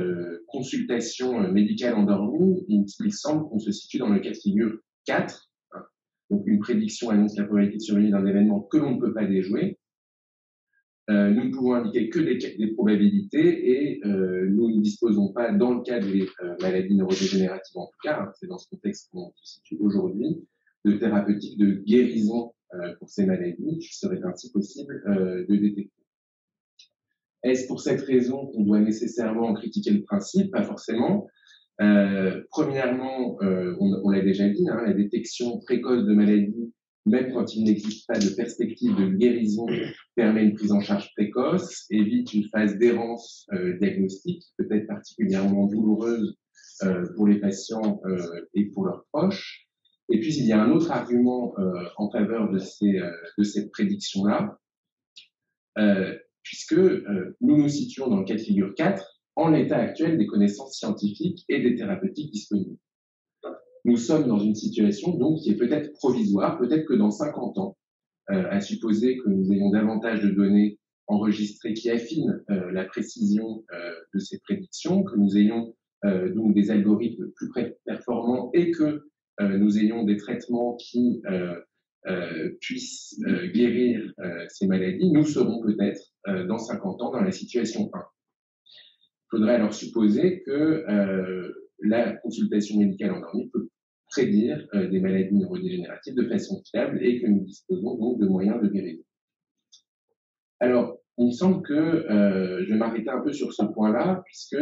consultations médicales endormies, il semble qu'on se situe dans le cas de figure 4. Donc une prédiction annonce la probabilité de survenue d'un événement que l'on ne peut pas déjouer. Nous ne pouvons indiquer que des probabilités et nous ne disposons pas, dans le cas des maladies neurodégénératives en tout cas, c'est dans ce contexte qu'on se situe aujourd'hui, de thérapeutiques de guérison pour ces maladies qui seraient ainsi possibles de détecter. Est-ce pour cette raison qu'on doit nécessairement critiquer le principe? Pas forcément. Premièrement, on l'a déjà dit, la détection précoce de maladies, même quand il n'existe pas de perspective de guérison, permet une prise en charge précoce, évite une phase d'errance diagnostique, peut-être particulièrement douloureuse pour les patients et pour leurs proches. Et puis, il y a un autre argument en faveur de cette prédiction-là, puisque nous nous situons dans le cas de figure 4, en l'état actuel des connaissances scientifiques et des thérapeutiques disponibles. Nous sommes dans une situation donc qui est peut-être provisoire, peut-être que dans 50 ans, à supposer que nous ayons davantage de données enregistrées qui affinent la précision de ces prédictions, que nous ayons donc des algorithmes plus performants et que nous ayons des traitements qui puissent guérir ces maladies, nous serons peut-être dans 50 ans dans la situation 1. Il faudrait alors supposer que la consultation médicale endormie peut prédire des maladies neurodégénératives de façon fiable et que nous disposons donc de moyens de guérison. Alors, il me semble que je vais m'arrêter un peu sur ce point-là, puisque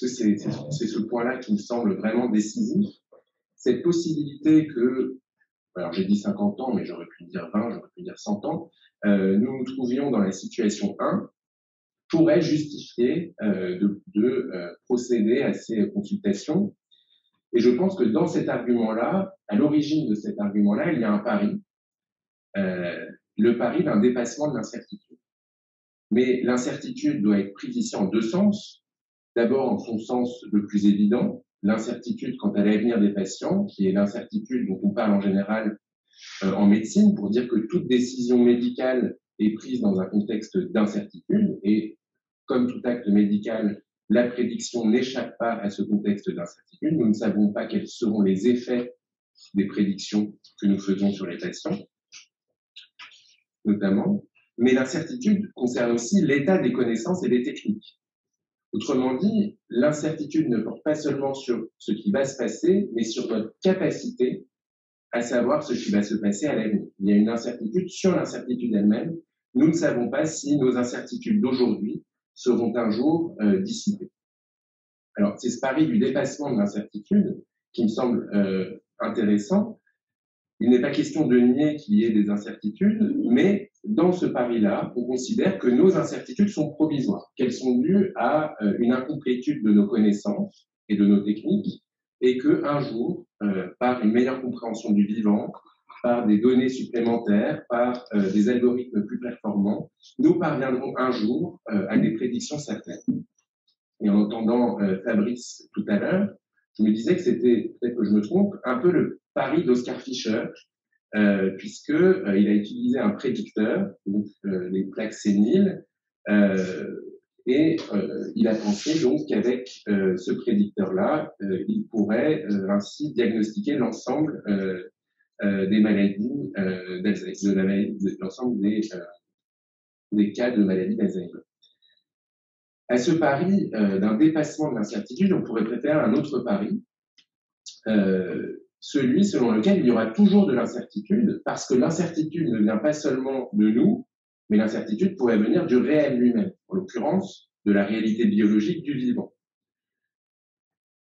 c'est ce point-là qui me semble vraiment décisif. Cette possibilité que, alors j'ai dit 50 ans, mais j'aurais pu dire 20, j'aurais pu dire 100 ans, nous nous trouvions dans la situation 1, pourrait justifier de procéder à ces consultations. Et je pense que dans cet argument-là, à l'origine de cet argument-là, il y a un pari, le pari d'un dépassement de l'incertitude. Mais l'incertitude doit être prise ici en deux sens. D'abord, en son sens le plus évident, l'incertitude quant à l'avenir des patients, qui est l'incertitude dont on parle en général en médecine, pour dire que toute décision médicale est prise dans un contexte d'incertitude, et comme tout acte médical, la prédiction n'échappe pas à ce contexte d'incertitude. Nous ne savons pas quels seront les effets des prédictions que nous faisons sur les patients, notamment. Mais l'incertitude concerne aussi l'état des connaissances et des techniques. Autrement dit, l'incertitude ne porte pas seulement sur ce qui va se passer, mais sur notre capacité à savoir ce qui va se passer à l'avenir. Il y a une incertitude sur l'incertitude elle-même. Nous ne savons pas si nos incertitudes d'aujourd'hui seront un jour dissipées. Alors, c'est ce pari du dépassement de l'incertitude qui me semble intéressant. Il n'est pas question de nier qu'il y ait des incertitudes, mais dans ce pari-là, on considère que nos incertitudes sont provisoires, qu'elles sont dues à une incomplétude de nos connaissances et de nos techniques, et qu'un jour, par une meilleure compréhension du vivant, par des données supplémentaires, par des algorithmes plus performants, nous parviendrons un jour à des prédictions certaines. Et en entendant Fabrice tout à l'heure, je me disais que c'était, peut-être que je me trompe, un peu le pari d'Oscar Fischer, puisque il a utilisé un prédicteur, donc les plaques séniles, et il a pensé donc qu'avec ce prédicteur-là, il pourrait ainsi diagnostiquer l'ensemble des maladies d'Alzheimer, l'ensemble des cas de maladies d'Alzheimer. À ce pari d'un dépassement de l'incertitude, on pourrait préférer un autre pari, celui selon lequel il y aura toujours de l'incertitude, parce que l'incertitude ne vient pas seulement de nous, mais l'incertitude pourrait venir du réel lui-même, en l'occurrence de la réalité biologique du vivant.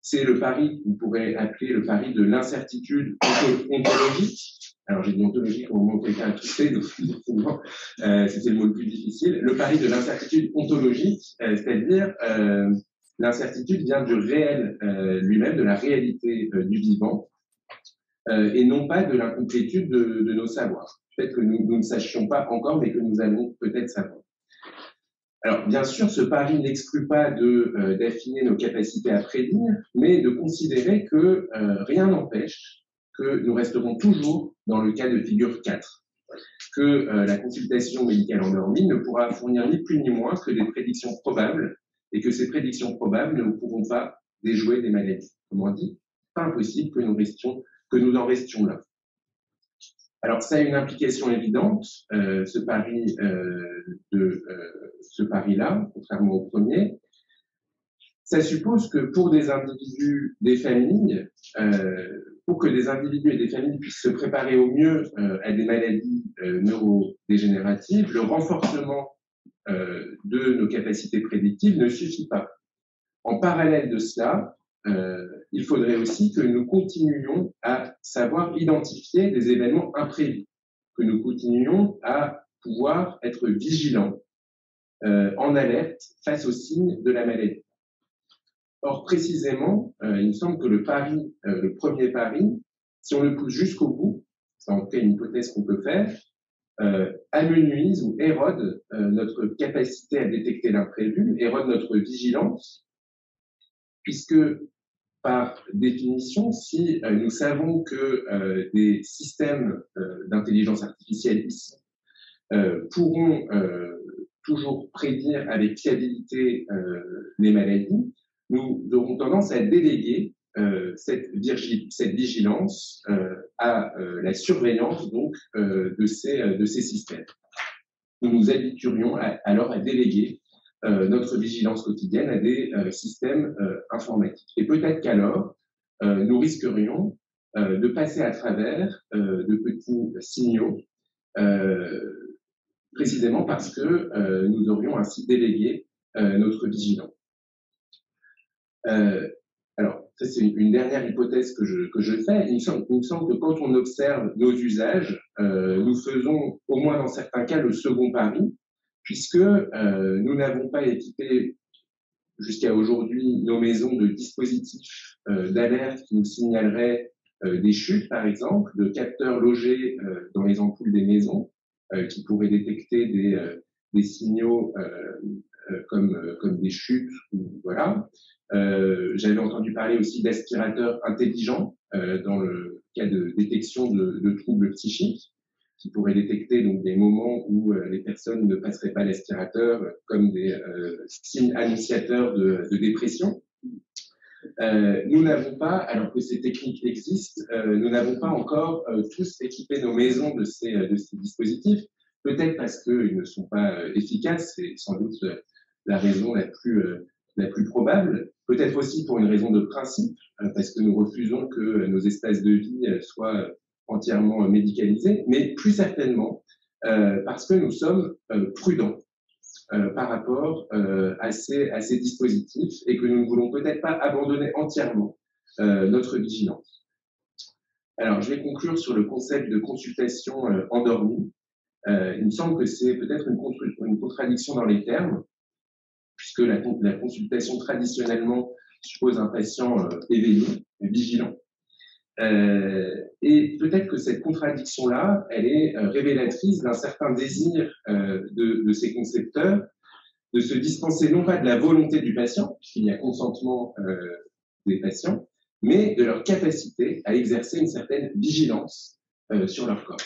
C'est le pari qu'on pourrait appeler le pari de l'incertitude ontologique. Alors j'ai dit ontologique au moment où quelqu'un a toussé, donc effectivement, c'était le mot le plus difficile. Le pari de l'incertitude ontologique, c'est-à-dire l'incertitude vient du réel lui-même, de la réalité du vivant, et non pas de l'incomplétude de nos savoirs. Peut-être que nous ne sachions pas encore, mais que nous allons peut-être savoir. Alors, bien sûr, ce pari n'exclut pas d'affiner nos capacités à prédire, mais de considérer que rien n'empêche que nous resterons toujours dans le cas de figure 4, que la consultation médicale endormie ne pourra fournir ni plus ni moins que des prédictions probables, et que ces prédictions probables ne pourront pas déjouer des maladies. Autrement dit, pas impossible que nous en restions là. Alors, ça a une implication évidente, ce pari-là, contrairement au premier. Ça suppose que pour des individus, des familles, pour que des individus et des familles puissent se préparer au mieux à des maladies neurodégénératives, le renforcement de nos capacités prédictives ne suffit pas. En parallèle de cela, il faudrait aussi que nous continuions à savoir identifier des événements imprévus, que nous continuions à pouvoir être vigilants, en alerte face aux signes de la maladie. Or, précisément, il me semble que le premier pari, si on le pousse jusqu'au bout, c'est en tout cas une hypothèse qu'on peut faire, amenuise ou érode notre capacité à détecter l'imprévu, érode notre vigilance, puisque par définition, si nous savons que des systèmes d'intelligence artificielle ici pourront toujours prédire avec fiabilité les maladies, nous aurons tendance à déléguer cette vigilance à la surveillance donc de ces systèmes. Nous nous habituerions alors à déléguer notre vigilance quotidienne à des systèmes informatiques. Et peut-être qu'alors, nous risquerions de passer à travers de petits signaux, précisément parce que nous aurions ainsi délégué notre vigilance. Alors, ça c'est une dernière hypothèse que je fais. Il me semble que quand on observe nos usages, nous faisons au moins dans certains cas le second pari, puisque nous n'avons pas équipé jusqu'à aujourd'hui nos maisons de dispositifs d'alerte qui nous signaleraient des chutes, par exemple, de capteurs logés dans les ampoules des maisons qui pourraient détecter des signaux comme des chutes. Voilà. J'avais entendu parler aussi d'aspirateurs intelligents dans le cas de détection de troubles psychiques. qui pourrait détecter donc des moments où les personnes ne passeraient pas l'aspirateur comme des signes annonciateurs de dépression. Nous n'avons pas, alors que ces techniques existent, nous n'avons pas encore tous équipé nos maisons de ces dispositifs, peut-être parce qu'ils ne sont pas efficaces, c'est sans doute la raison la plus probable, peut-être aussi pour une raison de principe, parce que nous refusons que nos espaces de vie soient entièrement médicalisés, mais plus certainement parce que nous sommes prudents par rapport à ces dispositifs et que nous ne voulons peut-être pas abandonner entièrement notre vigilance. Alors, je vais conclure sur le concept de consultation endormie. Il me semble que c'est peut-être une contradiction dans les termes, puisque la consultation traditionnellement suppose un patient éveillé, vigilant. Et peut-être que cette contradiction-là, elle est révélatrice d'un certain désir de ces concepteurs de se dispenser non pas de la volonté du patient, puisqu'il y a consentement des patients, mais de leur capacité à exercer une certaine vigilance sur leur corps.